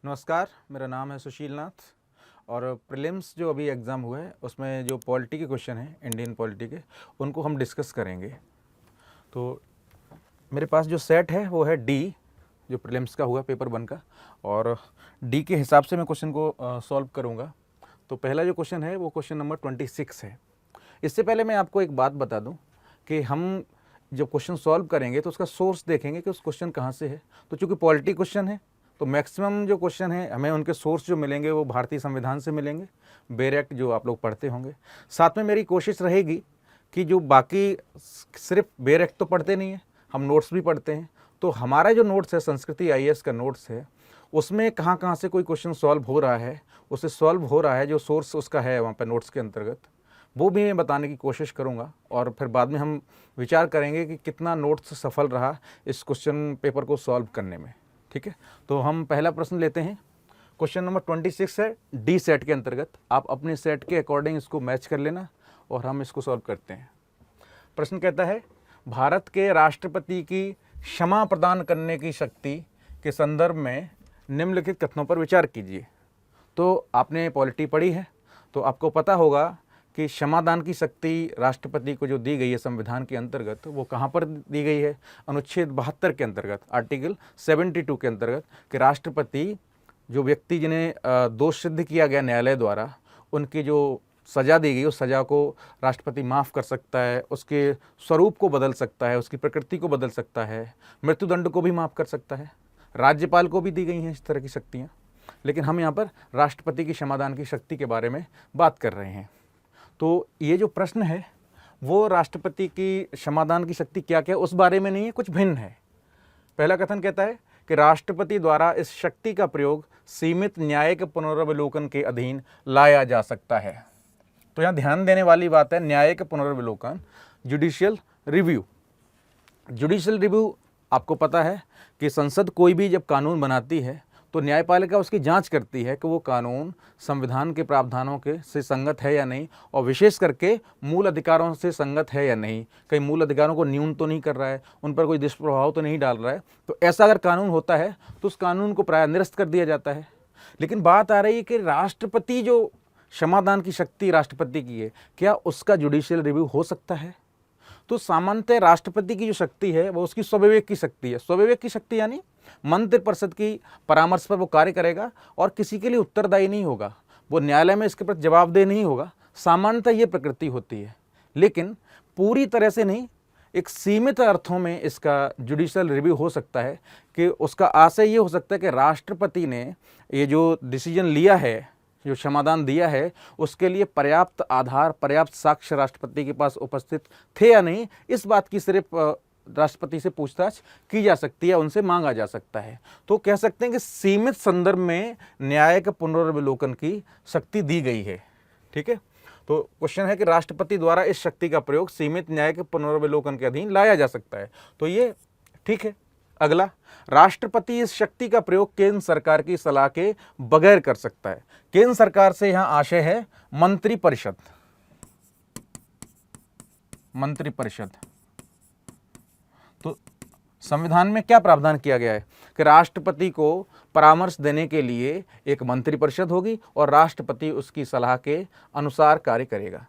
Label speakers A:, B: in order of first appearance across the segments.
A: नमस्कार, मेरा नाम है सुशील नाथ और प्रीलिम्स जो अभी एग्ज़ाम हुआ है उसमें जो पॉलिटी के क्वेश्चन हैं, इंडियन पॉलिटी के, उनको हम डिस्कस करेंगे। तो मेरे पास जो सेट है वो है डी, जो प्रीलिम्स का हुआ पेपर 1 का, और डी के हिसाब से मैं क्वेश्चन को सॉल्व करूँगा। तो पहला जो क्वेश्चन है वो क्वेश्चन नंबर 26 है। इससे पहले मैं आपको एक बात बता दूँ कि हम जब क्वेश्चन सॉल्व करेंगे तो उसका सोर्स देखेंगे कि उस क्वेश्चन कहाँ से है। तो चूँकि पॉलिटी क्वेश्चन है तो मैक्सिमम जो क्वेश्चन है हमें उनके सोर्स जो मिलेंगे वो भारतीय संविधान से मिलेंगे, बेयर एक्ट जो आप लोग पढ़ते होंगे। साथ में मेरी कोशिश रहेगी कि जो बाकी सिर्फ बेयर एक्ट तो पढ़ते नहीं है, हम नोट्स भी पढ़ते हैं। तो हमारा जो नोट्स है, संस्कृति आईएएस का नोट्स है, उसमें कहाँ कहाँ से कोई क्वेश्चन सॉल्व हो रहा है, उससे सॉल्व हो रहा है, जो सोर्स उसका है वहाँ पर नोट्स के अंतर्गत, वो भी मैं बताने की कोशिश करूँगा। और फिर बाद में हम विचार करेंगे कि कितना नोट्स सफल रहा इस क्वेश्चन पेपर को सॉल्व करने में। ठीक है, तो हम पहला प्रश्न लेते हैं। क्वेश्चन नंबर 26 है डी सेट के अंतर्गत। आप अपने सेट के अकॉर्डिंग इसको मैच कर लेना और हम इसको सॉल्व करते हैं। प्रश्न कहता है, भारत के राष्ट्रपति की क्षमा प्रदान करने की शक्ति के संदर्भ में निम्नलिखित कथनों पर विचार कीजिए। तो आपने पॉलिटी पढ़ी है तो आपको पता होगा कि क्षमादान की शक्ति राष्ट्रपति को जो दी गई है संविधान के अंतर्गत, वो कहाँ पर दी गई है? अनुच्छेद 72 के अंतर्गत, आर्टिकल 72 के अंतर्गत, कि राष्ट्रपति जो व्यक्ति जिन्हें दोष सिद्ध किया गया न्यायालय द्वारा, उनकी जो सज़ा दी गई उस सज़ा को राष्ट्रपति माफ़ कर सकता है, उसके स्वरूप को बदल सकता है, उसकी प्रकृति को बदल सकता है, मृत्युदंड को भी माफ़ कर सकता है। राज्यपाल को भी दी गई हैं इस तरह की शक्तियाँ, लेकिन हम यहाँ पर राष्ट्रपति की क्षमादान की शक्ति के बारे में बात कर रहे हैं। तो ये जो प्रश्न है वो राष्ट्रपति की क्षमादान की शक्ति क्या क्या उस बारे में नहीं है, कुछ भिन्न है। पहला कथन कहता है कि राष्ट्रपति द्वारा इस शक्ति का प्रयोग सीमित न्यायिक पुनर्विलोकन के अधीन लाया जा सकता है। तो यहाँ ध्यान देने वाली बात है न्यायिक पुनर्विलोकन, जुडिशियल रिव्यू। जुडिशियल रिव्यू आपको पता है कि संसद कोई भी जब कानून बनाती है तो न्यायपालिका उसकी जांच करती है कि वो कानून संविधान के प्रावधानों के से संगत है या नहीं, और विशेष करके मूल अधिकारों से संगत है या नहीं, कहीं मूल अधिकारों को न्यून तो नहीं कर रहा है, उन पर कोई दुष्प्रभाव तो नहीं डाल रहा है। तो ऐसा अगर कानून होता है तो उस कानून को प्रायः निरस्त कर दिया जाता है। लेकिन बात आ रही है कि राष्ट्रपति जो क्षमादान की शक्ति राष्ट्रपति की है, क्या उसका जुडिशियल रिव्यू हो सकता है? तो सामान्यतः राष्ट्रपति की जो शक्ति है वो उसकी स्वविवेक की शक्ति है। स्वविवेक की शक्ति यानी मंत्रिपरिषद की परामर्श पर वो कार्य करेगा और किसी के लिए उत्तरदायी नहीं होगा, वो न्यायालय में इसके प्रति जवाबदेह नहीं होगा। सामान्यतः ये प्रकृति होती है, लेकिन पूरी तरह से नहीं। एक सीमित अर्थों में इसका जुडिशियल रिव्यू हो सकता है कि उसका आशय ये हो सकता है कि राष्ट्रपति ने ये जो डिसीजन लिया है, जो क्षमादान दिया है, उसके लिए पर्याप्त आधार, पर्याप्त साक्ष्य राष्ट्रपति के पास उपस्थित थे या नहीं, इस बात की सिर्फ राष्ट्रपति से पूछताछ की जा सकती है, उनसे मांगा जा सकता है। तो कह सकते हैं कि सीमित संदर्भ में न्यायिक पुनर्विलोकन की शक्ति दी गई है। ठीक है, तो क्वेश्चन है कि राष्ट्रपति द्वारा इस शक्ति का प्रयोग सीमित न्यायिक पुनर्विलोकन के अधीन लाया जा सकता है, तो ये ठीक है। अगला, राष्ट्रपति इस शक्ति का प्रयोग केंद्र सरकार की सलाह के बगैर कर सकता है। केंद्र सरकार से यहां आशय है मंत्रिपरिषद। मंत्रिपरिषद, तो संविधान में क्या प्रावधान किया गया है कि राष्ट्रपति को परामर्श देने के लिए एक मंत्रिपरिषद होगी और राष्ट्रपति उसकी सलाह के अनुसार कार्य करेगा।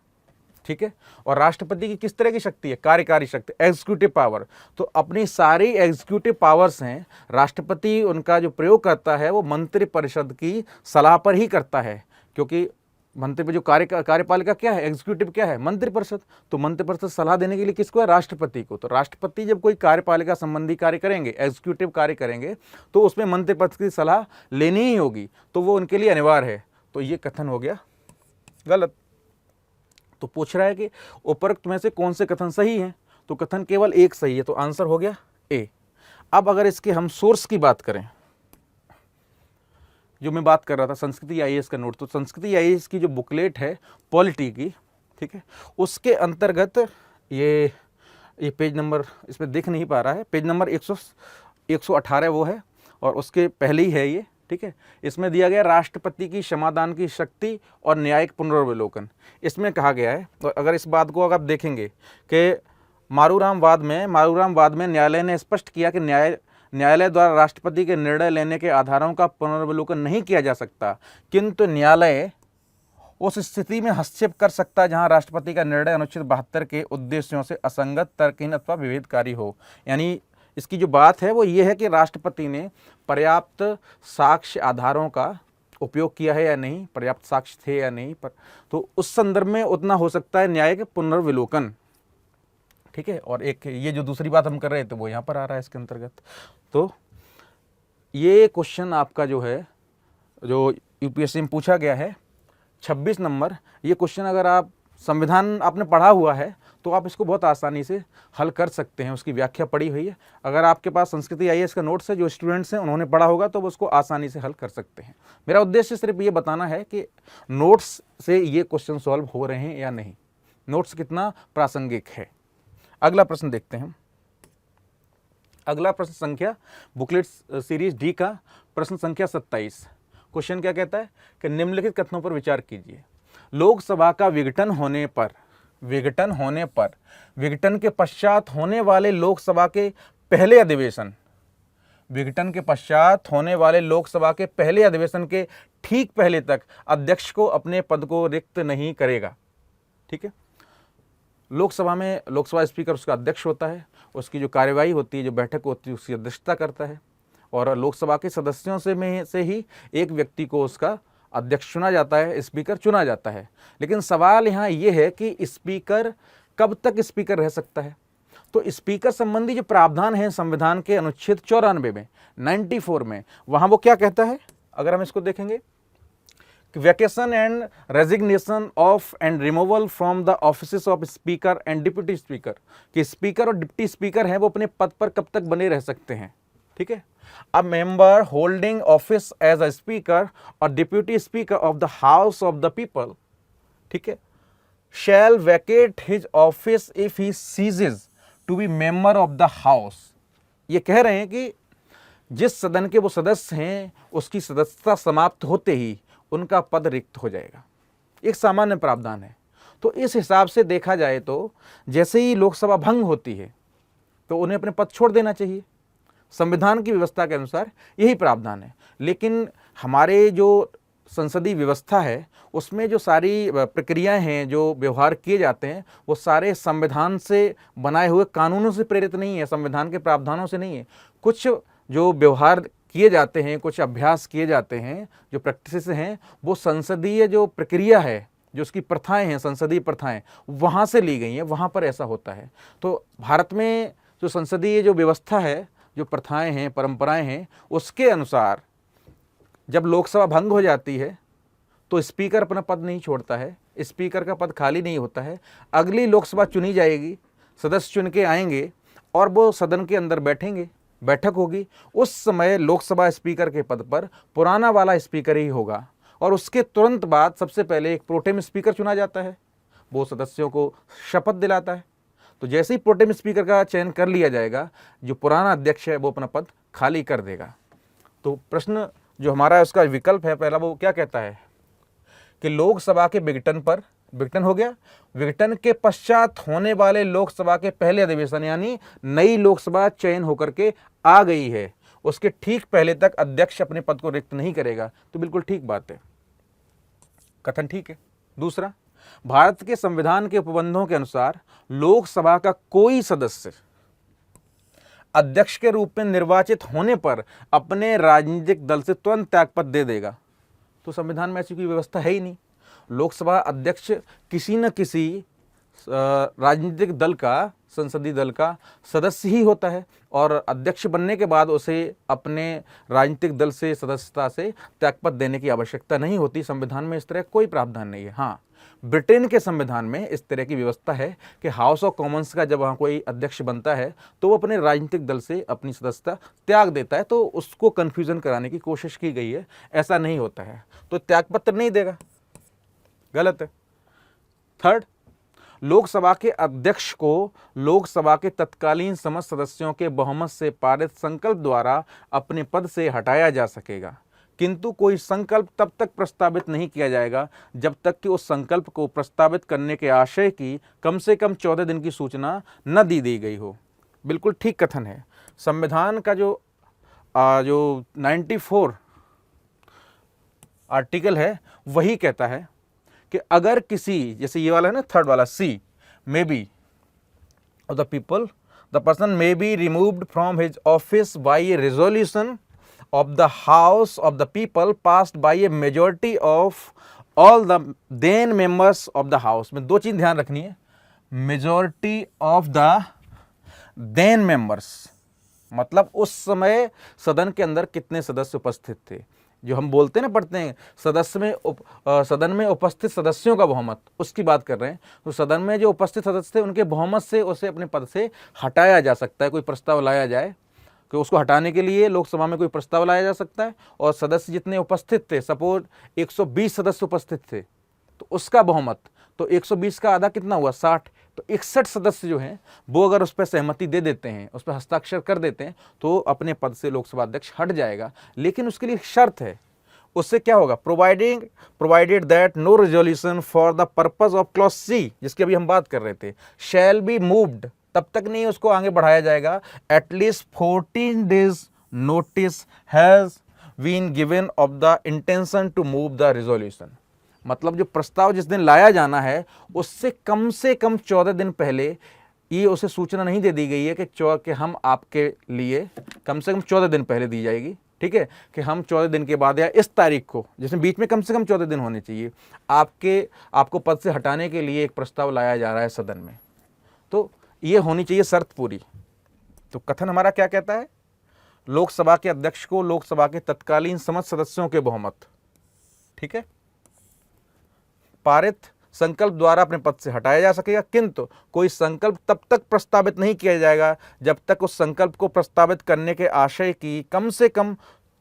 A: ठीक है, और राष्ट्रपति की किस तरह की शक्ति है? कार्यकारी शक्ति, एग्जीक्यूटिव पावर। तो अपनी सारी एग्जीक्यूटिव पावर्स हैं, राष्ट्रपति उनका जो प्रयोग करता है वो मंत्रिपरिषद की सलाह पर ही करता है, क्योंकि मंत्री जो कार्यपालिका क्या है, एग्जीक्यूटिव क्या है, मंत्रिपरिषद। तो मंत्रिपरिषद सलाह देने के लिए किसको है? राष्ट्रपति को। तो राष्ट्रपति जब कोई कार्यपालिका संबंधी कार्य करेंगे, एग्जीक्यूटिव कार्य करेंगे, तो उसमें मंत्रिपरिषद की सलाह लेनी ही होगी, तो वो उनके लिए अनिवार्य है। तो ये कथन हो गया गलत। तो पूछ रहा है कि उपरोक्त में से कौन से कथन सही हैं? तो कथन केवल एक सही है, तो आंसर हो गया ए। अब अगर इसके हम सोर्स की बात करें, जो मैं बात कर रहा था संस्कृति आईएएस का नोट, तो संस्कृति आईएएस की जो बुकलेट है पॉलिटी की, ठीक है, उसके अंतर्गत ये पेज नंबर इसमें दिख नहीं पा रहा है, पेज नंबर 118 वो है, और उसके पहले ही है ये। ठीक है, इसमें दिया गया राष्ट्रपति की क्षमादान की शक्ति और न्यायिक पुनर्विलोकन। इसमें कहा गया है, तो अगर इस बात को अगर आप देखेंगे कि मारूराम वाद में न्यायालय ने स्पष्ट किया कि न्यायालय द्वारा राष्ट्रपति के निर्णय लेने के आधारों का पुनर्विलोकन नहीं किया जा सकता, किंतु न्यायालय उस स्थिति में हस्तक्षेप कर सकता है जहां राष्ट्रपति का निर्णय अनुच्छेद 72 के उद्देश्यों से असंगत, तर्कहीन अथवा विभेदकारी हो। यानी इसकी जो बात है वो ये है कि राष्ट्रपति ने पर्याप्त साक्ष्य आधारों का उपयोग किया है या नहीं, पर्याप्त साक्ष्य थे या नहीं, पर तो उस संदर्भ में उतना हो सकता है न्याय के पुनर्विलोकन। ठीक है, और एक ये जो दूसरी बात हम कर रहे थे वो यहाँ पर आ रहा है इसके अंतर्गत। तो ये क्वेश्चन आपका जो है, जो यूपीएससी में पूछा गया है 26 नंबर, ये क्वेश्चन अगर आप संविधान आपने पढ़ा हुआ है तो आप इसको बहुत आसानी से हल कर सकते हैं, उसकी व्याख्या पड़ी हुई है। अगर आपके पास संस्कृति आईएएस का नोट्स है, जो स्टूडेंट्स हैं उन्होंने पढ़ा होगा, तो वो उसको आसानी से हल कर सकते हैं। मेरा उद्देश्य सिर्फ ये बताना है कि नोट्स से ये क्वेश्चन सॉल्व हो रहे हैं या नहीं, नोट्स कितना प्रासंगिक है। अगला प्रश्न देखते हैं। अगला प्रश्न संख्या बुकलेट सीरीज डी का प्रश्न संख्या 27। क्वेश्चन क्या कहता है कि निम्नलिखित कथनों पर विचार कीजिए। लोकसभा का विघटन होने पर विघटन के पश्चात होने वाले लोकसभा के पहले अधिवेशन, विघटन के पश्चात होने वाले लोकसभा के पहले अधिवेशन के ठीक पहले तक अध्यक्ष को अपने पद को रिक्त नहीं करेगा। ठीक है, लोकसभा स्पीकर उसका अध्यक्ष होता है, उसकी जो कार्यवाही होती है, जो बैठक होती है, उसकी अध्यक्षता करता है, और लोकसभा के सदस्यों से ही एक व्यक्ति को उसका अध्यक्ष चुना जाता है, स्पीकर चुना जाता है। लेकिन सवाल यहाँ ये है कि स्पीकर कब तक स्पीकर रह सकता है। तो स्पीकर संबंधी जो प्रावधान है संविधान के अनुच्छेद 94 में, 94 में, वहाँ वो क्या कहता है, अगर हम इसको देखेंगे, vacation and resignation of and removal from the offices of speaker and deputy speaker, कि स्पीकर और डिप्टी स्पीकर हैं वो अपने पद पर कब तक बने रह सकते हैं। ठीक है, a member holding office as a speaker और deputy speaker of the house of the people, ठीक है, shall vacate his office if he ceases to be member of the house. ये कह रहे हैं कि जिस सदन के वो सदस्य हैं उसकी सदस्यता समाप्त होते ही उनका पद रिक्त हो जाएगा। एक सामान्य प्रावधान है। तो इस हिसाब से देखा जाए तो जैसे ही लोकसभा भंग होती है तो उन्हें अपने पद छोड़ देना चाहिए। संविधान की व्यवस्था के अनुसार यही प्रावधान है। लेकिन हमारे जो संसदीय व्यवस्था है उसमें जो सारी प्रक्रियाएं हैं, जो व्यवहार किए जाते हैं, वो सारे संविधान से बनाए हुए कानूनों से प्रेरित नहीं है, संविधान के प्रावधानों से नहीं है। कुछ जो व्यवहार किए जाते हैं, कुछ अभ्यास किए जाते हैं, जो प्रैक्टिसेस हैं, वो संसदीय जो प्रक्रिया है, जो उसकी प्रथाएं हैं, संसदीय प्रथाएं, वहाँ से ली गई हैं, वहाँ पर ऐसा होता है। तो भारत में जो संसदीय जो व्यवस्था है, जो प्रथाएं हैं, परंपराएं हैं, उसके अनुसार जब लोकसभा भंग हो जाती है तो स्पीकर अपना पद नहीं छोड़ता है, स्पीकर का पद खाली नहीं होता है। अगली लोकसभा चुनी जाएगी, सदस्य चुन के आएंगे और वो सदन के अंदर बैठेंगे, बैठक होगी। उस समय लोकसभा स्पीकर के पद पर पुराना वाला स्पीकर ही होगा और उसके तुरंत बाद सबसे पहले एक प्रोटेम स्पीकर चुना जाता है, वो सदस्यों को शपथ दिलाता है। तो जैसे ही प्रोटेम स्पीकर का चयन कर लिया जाएगा, जो पुराना अध्यक्ष है वो अपना पद खाली कर देगा। तो प्रश्न जो हमारा उसका विकल्प है पहला, वो क्या कहता है कि लोकसभा के विघटन हो गया, विघटन के पश्चात होने वाले लोकसभा के पहले अधिवेशन, यानी नई लोकसभा चयन होकर के आ गई है, उसके ठीक पहले तक अध्यक्ष अपने पद को रिक्त नहीं करेगा। तो बिल्कुल ठीक बात है, कथन ठीक है। दूसरा, भारत के संविधान के उपबंधों के अनुसार लोकसभा का कोई सदस्य अध्यक्ष के रूप में निर्वाचित होने पर अपने राजनीतिक दल से तुरंत त्यागपत्र दे देगा। तो संविधान में ऐसी कोई व्यवस्था है ही नहीं। लोकसभा अध्यक्ष किसी न किसी राजनीतिक दल का, संसदीय दल का सदस्य ही होता है और अध्यक्ष बनने के बाद उसे अपने राजनीतिक दल से, सदस्यता से त्यागपत्र देने की आवश्यकता नहीं होती। संविधान में इस तरह कोई प्रावधान नहीं है। हाँ, ब्रिटेन के संविधान में इस तरह की व्यवस्था है कि हाउस ऑफ कॉमन्स का जब वहाँ कोई अध्यक्ष बनता है तो वो अपने राजनीतिक दल से अपनी सदस्यता त्याग देता है। तो उसको कन्फ्यूजन कराने की कोशिश की गई है, ऐसा नहीं होता है। तो त्यागपत्र नहीं देगा, गलत है। थर्ड, लोकसभा के अध्यक्ष को लोकसभा के तत्कालीन समस्त सदस्यों के बहुमत से पारित संकल्प द्वारा अपने पद से हटाया जा सकेगा, किंतु कोई संकल्प तब तक प्रस्तावित नहीं किया जाएगा जब तक कि उस संकल्प को प्रस्तावित करने के आशय की कम से कम 14 दिन की सूचना न दी गई हो। बिल्कुल ठीक कथन है। संविधान का जो जो 94 आर्टिकल है वही कहता है कि अगर किसी, जैसे ये वाला है ना थर्ड वाला C, may be of the people, the person may be removed from his office by a resolution of the House of the people passed by a majority of all the then members of the House. में दो चीज ध्यान रखनी है, majority of the then members मतलब उस समय सदन के अंदर कितने सदस्य उपस्थित थे। जो हम बोलते हैं ना, पढ़ते हैं सदन में उपस्थित सदस्यों का बहुमत, उसकी बात कर रहे हैं। तो सदन में जो उपस्थित सदस्य थे उनके बहुमत से उसे अपने पद से हटाया जा सकता है। कोई प्रस्ताव लाया जाए कि उसको हटाने के लिए लोकसभा में कोई प्रस्ताव लाया जा सकता है, और सदस्य जितने उपस्थित थे, सपोज 120 सदस्य उपस्थित थे, तो उसका बहुमत, तो 120 का आधा कितना हुआ 60, तो 61 सदस्य जो हैं वो अगर उस पर सहमति दे देते हैं, उस पर हस्ताक्षर कर देते हैं, तो अपने पद से लोकसभा अध्यक्ष हट जाएगा। लेकिन उसके लिए शर्त है, उससे क्या होगा, provided that no resolution for the purpose of clause C, जिसकी अभी हम बात कर रहे थे, शैल बी मूव्ड, तब तक नहीं उसको आगे बढ़ाया जाएगा, at least 14 days notice has been given of the intention to move the resolution. मतलब जो प्रस्ताव जिस दिन लाया जाना है उससे कम 14 दिन पहले ये उसे सूचना नहीं दे दी गई है कि हम आपके लिए कम से कम 14 दिन पहले दी जाएगी, ठीक है, कि हम 14 दिन के बाद या इस तारीख को, जिसमें बीच में कम से कम 14 दिन होने चाहिए, आपको पद से हटाने के लिए एक प्रस्ताव लाया जा रहा है सदन में, तो ये होनी चाहिए शर्त पूरी। तो कथन हमारा क्या कहता है, लोकसभा के अध्यक्ष को लोकसभा के तत्कालीन समस्त सदस्यों के बहुमत, ठीक है, पारित संकल्प द्वारा अपने पद से हटाया जा सकेगा, किंतु कोई संकल्प तब तक प्रस्तावित नहीं किया जाएगा जब तक उस संकल्प को प्रस्तावित करने के आशय की कम से कम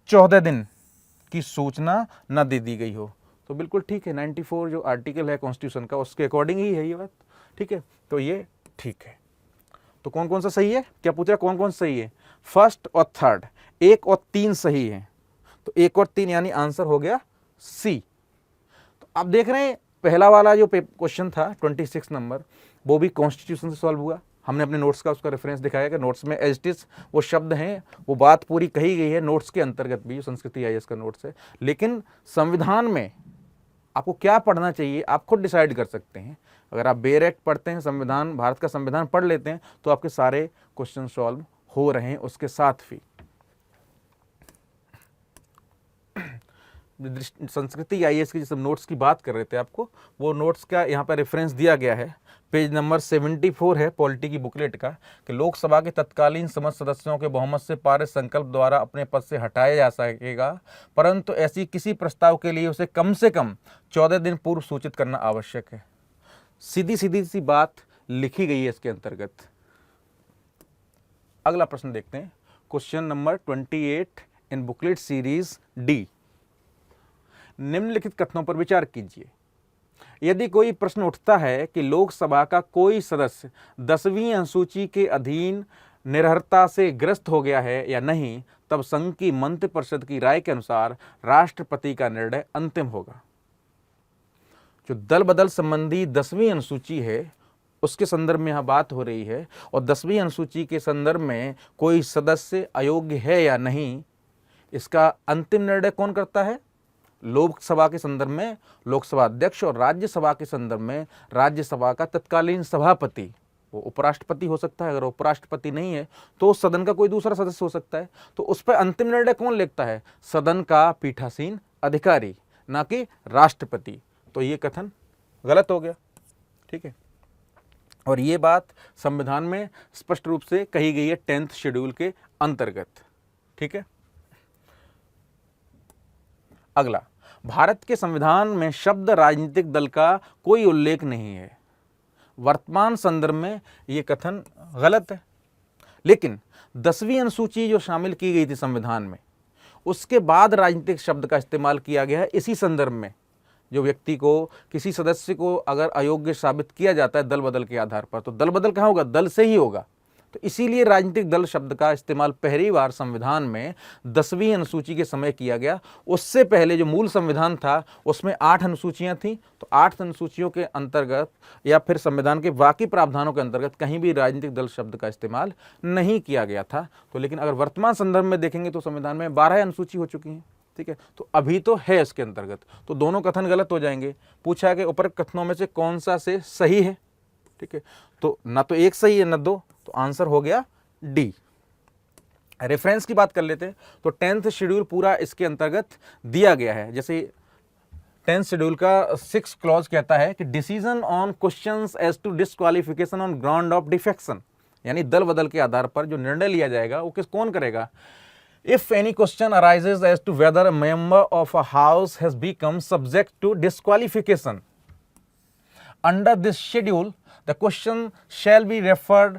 A: 14 दिन की सूचना न दे दी गई हो। तो बिल्कुल ठीक है, 94 जो आर्टिकल है कॉन्स्टिट्यूशन का उसके अकॉर्डिंग ही है ये बात, ठीक है, तो ये ठीक है। तो कौन कौन सा सही है, क्या पूछ रहा, कौन कौन सही है, फर्स्ट और थर्ड, 1 और 3 सही है, तो 1 और 3 यानी आंसर हो गया सी। तो आप देख रहे हैं पहला वाला जो क्वेश्चन था 26 नंबर, वो भी कॉन्स्टिट्यूशन से सॉल्व हुआ। हमने अपने नोट्स का उसका रेफरेंस दिखाया कि नोट्स में एज इट इज वो शब्द हैं, वो बात पूरी कही गई है नोट्स के अंतर्गत भी, संस्कृति आईएएस का नोट्स है। लेकिन संविधान में आपको क्या पढ़ना चाहिए आप खुद डिसाइड कर सकते हैं। अगर आप बेरेक्ट पढ़ते हैं, संविधान, भारत का संविधान पढ़ लेते हैं, तो आपके सारे क्वेश्चन सॉल्व हो रहे हैं उसके साथ भी। संस्कृति आईएएस की जिस नोट्स की बात कर रहे थे आपको, वो नोट्स का यहाँ पर रेफरेंस दिया गया है, पेज नंबर 74 है पॉलिटी की बुकलेट का, कि लोकसभा के तत्कालीन समस्त सदस्यों के बहुमत से पारित संकल्प द्वारा अपने पद से हटाया जा सकेगा, परंतु ऐसी किसी प्रस्ताव के लिए उसे कम से कम 14 दिन पूर्व सूचित करना आवश्यक है। सीधी सी बात लिखी गई है इसके अंतर्गत। अगला प्रश्न देखते हैं, क्वेश्चन नंबर 28 इन बुकलेट सीरीज डी। निम्नलिखित कथनों पर विचार कीजिए। यदि कोई प्रश्न उठता है कि लोकसभा का कोई सदस्य 10वीं अनुसूची के अधीन निरर्हता से ग्रस्त हो गया है या नहीं, तब संघ की मंत्रिपरिषद की राय के अनुसार राष्ट्रपति का निर्णय अंतिम होगा। जो दल बदल संबंधी 10वीं अनुसूची है उसके संदर्भ में यहाँ बात हो रही है, और 10वीं अनुसूची के संदर्भ में कोई सदस्य अयोग्य है या नहीं, इसका अंतिम निर्णय कौन करता है, लोकसभा के संदर्भ में लोकसभा अध्यक्ष, और राज्यसभा के संदर्भ में राज्यसभा का तत्कालीन सभापति, वो उपराष्ट्रपति हो सकता है, अगर उपराष्ट्रपति नहीं है तो सदन का कोई दूसरा सदस्य हो सकता है। तो उस पर अंतिम निर्णय कौन लेता है, सदन का पीठासीन अधिकारी, ना कि राष्ट्रपति। तो ये कथन गलत हो गया, ठीक है, और ये बात संविधान में स्पष्ट रूप से कही गई है 10th शेड्यूल के अंतर्गत, ठीक है। अगला, भारत के संविधान में शब्द राजनीतिक दल का कोई उल्लेख नहीं है। वर्तमान संदर्भ में यह कथन गलत है, लेकिन 10वीं अनुसूची जो शामिल की गई थी संविधान में, उसके बाद राजनीतिक शब्द का इस्तेमाल किया गया है इसी संदर्भ में। जो व्यक्ति को, किसी सदस्य को अगर अयोग्य साबित किया जाता है दल बदल के आधार पर, तो दल बदल कहाँ होगा, दल से ही होगा। तो इसीलिए राजनीतिक दल शब्द का इस्तेमाल पहली बार संविधान में 10वीं अनुसूची के समय किया गया। उससे पहले जो मूल संविधान था उसमें 8 अनुसूचियां थीं, तो 8 अनुसूचियों के अंतर्गत या फिर संविधान के बाकी प्रावधानों के अंतर्गत कहीं भी राजनीतिक दल शब्द का इस्तेमाल नहीं किया गया था। तो लेकिन अगर वर्तमान संदर्भ में देखेंगे तो संविधान में 12 अनुसूची हो चुकी हैं, ठीक है। तो अभी तो है इसके अंतर्गत, तो दोनों कथन गलत हो जाएंगे। पूछा है कि उपरोक्त कथनों में से कौन सा से सही है, ठीक है। तो ना तो एक सही है ना दो, तो आंसर हो गया डी। रेफरेंस की बात कर लेते हैं तो 10th शेड्यूल पूरा इसके अंतर्गत दिया गया है। जैसे 10th शेड्यूल का 6 क्लॉज कहता है कि decision on questions as to disqualification on ground of defection, यानी दल बदल के आधार पर जो निर्णय लिया जाएगा वो कौन करेगा। If any question arises as to whether a member of a house has become subject to disqualification under this schedule, the question shall be referred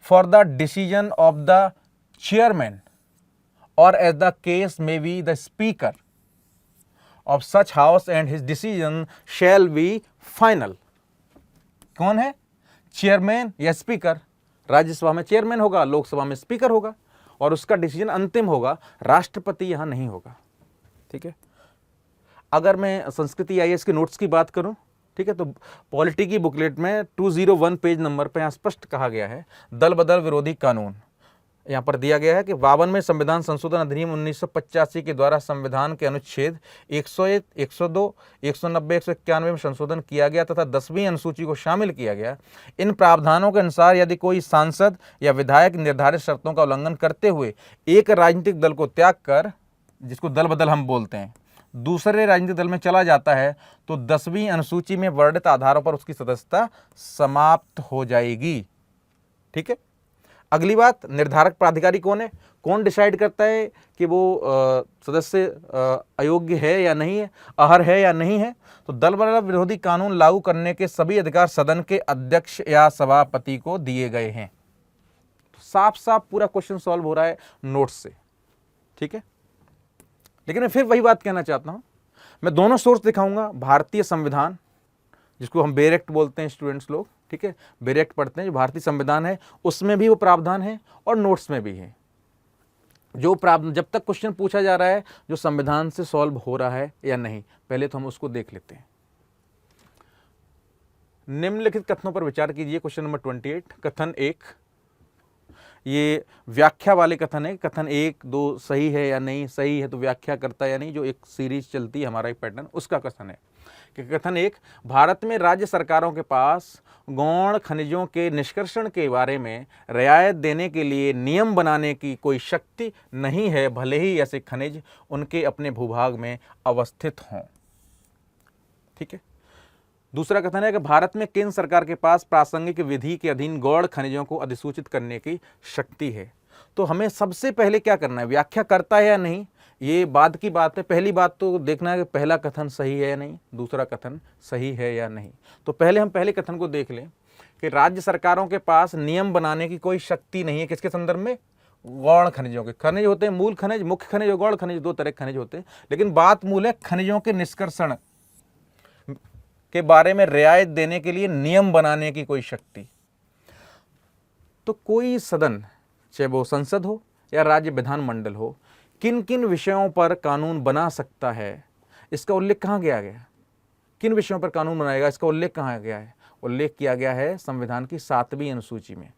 A: for the decision of the chairman, or as the case may be the speaker of such house, and his decision shall be final. कौन है? Chairman या speaker. Rajya Sabha में chairman होगा, लोकसभा में speaker होगा, और उसका decision अंतिम होगा, राष्ट्रपति यहां नहीं होगा, ठीक है। अगर मैं संस्कृति आईएएस के नोट्स की बात करूं, ठीक है, तो पॉलिटी की बुकलेट में 201 पेज नंबर पर यहां स्पष्ट कहा गया है दल बदल विरोधी कानून। यहाँ पर दिया गया है कि 52वें संविधान संशोधन अधिनियम 1985 के द्वारा संविधान के अनुच्छेद 101, 102, 190, 191 में संशोधन किया गया तथा 10वीं अनुसूची को शामिल किया गया। इन प्रावधानों के अनुसार यदि कोई सांसद या विधायक निर्धारित शर्तों का उल्लंघन करते हुए एक राजनीतिक दल को त्याग कर, जिसको दल बदल हम बोलते हैं, दूसरे राजनीतिक दल में चला जाता है तो 10वीं अनुसूची में वर्णित आधारों पर उसकी सदस्यता समाप्त हो जाएगी, ठीक है। अगली बात, निर्धारक प्राधिकारी कौन है? कौन डिसाइड करता है कि वो सदस्य अयोग्य है या नहीं है, अहर्ह है या नहीं है? तो दल बदल विरोधी कानून लागू करने के सभी अधिकार सदन के अध्यक्ष या सभापति को दिए गए हैं। साफ साफ पूरा क्वेश्चन सॉल्व हो रहा है नोट्स से, ठीक है। लेकिन मैं फिर वही बात कहना चाहता हूं, मैं दोनों सोर्स दिखाऊंगा। भारतीय संविधान, जिसको हम बेरेक्ट बोलते हैं स्टूडेंट्स लोग, ठीक है, बेरेक्ट पढ़ते हैं, जो भारतीय संविधान है उसमें भी वो प्रावधान है और नोट्स में भी है। जो प्रावधान, जब तक क्वेश्चन पूछा जा रहा है जो संविधान से सॉल्व हो रहा है या नहीं, पहले तो हम उसको देख लेते हैं। निम्नलिखित कथनों पर विचार कीजिए। क्वेश्चन नंबर 28, कथन 1, ये व्याख्या वाले कथन है। कथन 1, 2 सही है या नहीं, सही है तो व्याख्या करता है या नहीं, जो एक सीरीज चलती है हमारा एक पैटर्न, उसका कथन है कि कथन 1, भारत में राज्य सरकारों के पास गौण खनिजों के निष्कर्षण के बारे में रियायत देने के लिए नियम बनाने की कोई शक्ति नहीं है, भले ही ऐसे खनिज उनके अपने भूभाग में अवस्थित हों, ठीक है। दूसरा कथन है कि भारत में केंद्र सरकार के पास प्रासंगिक विधि के अधीन गौण खनिजों को अधिसूचित करने की शक्ति है। तो हमें सबसे पहले क्या करना है? व्याख्या करता है या नहीं, ये बाद की बात है। पहली बात तो देखना है कि पहला कथन सही है या नहीं, दूसरा कथन सही है या नहीं। तो पहले हम पहले कथन को देख लें कि राज्य सरकारों के पास नियम बनाने की कोई शक्ति नहीं है। किसके संदर्भ में? गौण खनिजों के। खनिज होते हैं मूल खनिज, मुख्य खनिज और गौण खनिज, दो तरह के खनिज होते हैं, लेकिन बात मूल है खनिजों के निष्कर्षण के बारे में रियायत देने के लिए नियम बनाने की कोई शक्ति। तो कोई सदन, चाहे वो संसद हो या राज्य विधानमंडल हो, किन किन विषयों पर कानून बना सकता है, इसका उल्लेख कहाँ गया है? किन विषयों पर कानून बनाएगा, इसका उल्लेख कहाँ गया है? उल्लेख किया गया है संविधान की 7वीं अनुसूची में।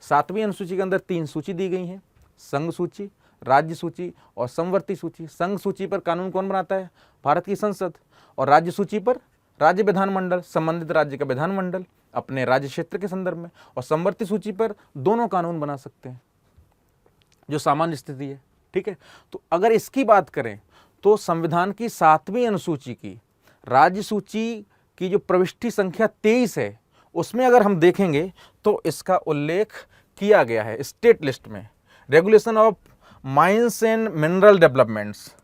A: 7वीं अनुसूची के अंदर 3 सूची दी गई हैं, संघ सूची, राज्य सूची और समवर्ती सूची। संघ सूची पर कानून कौन बनाता है? भारत की संसद। और राज्य सूची पर राज्य विधानमंडल, संबंधित राज्य का विधानमंडल अपने राज्य क्षेत्र के संदर्भ में। और समवर्ती सूची पर दोनों कानून बना सकते हैं, जो सामान्य स्थिति है, ठीक है। तो अगर इसकी बात करें तो संविधान की 7वीं अनुसूची की राज्य सूची की जो प्रविष्टि संख्या 23 है, उसमें अगर हम देखेंगे तो इसका उल्लेख किया गया है स्टेट लिस्ट में। Regulation of mines and mineral developments,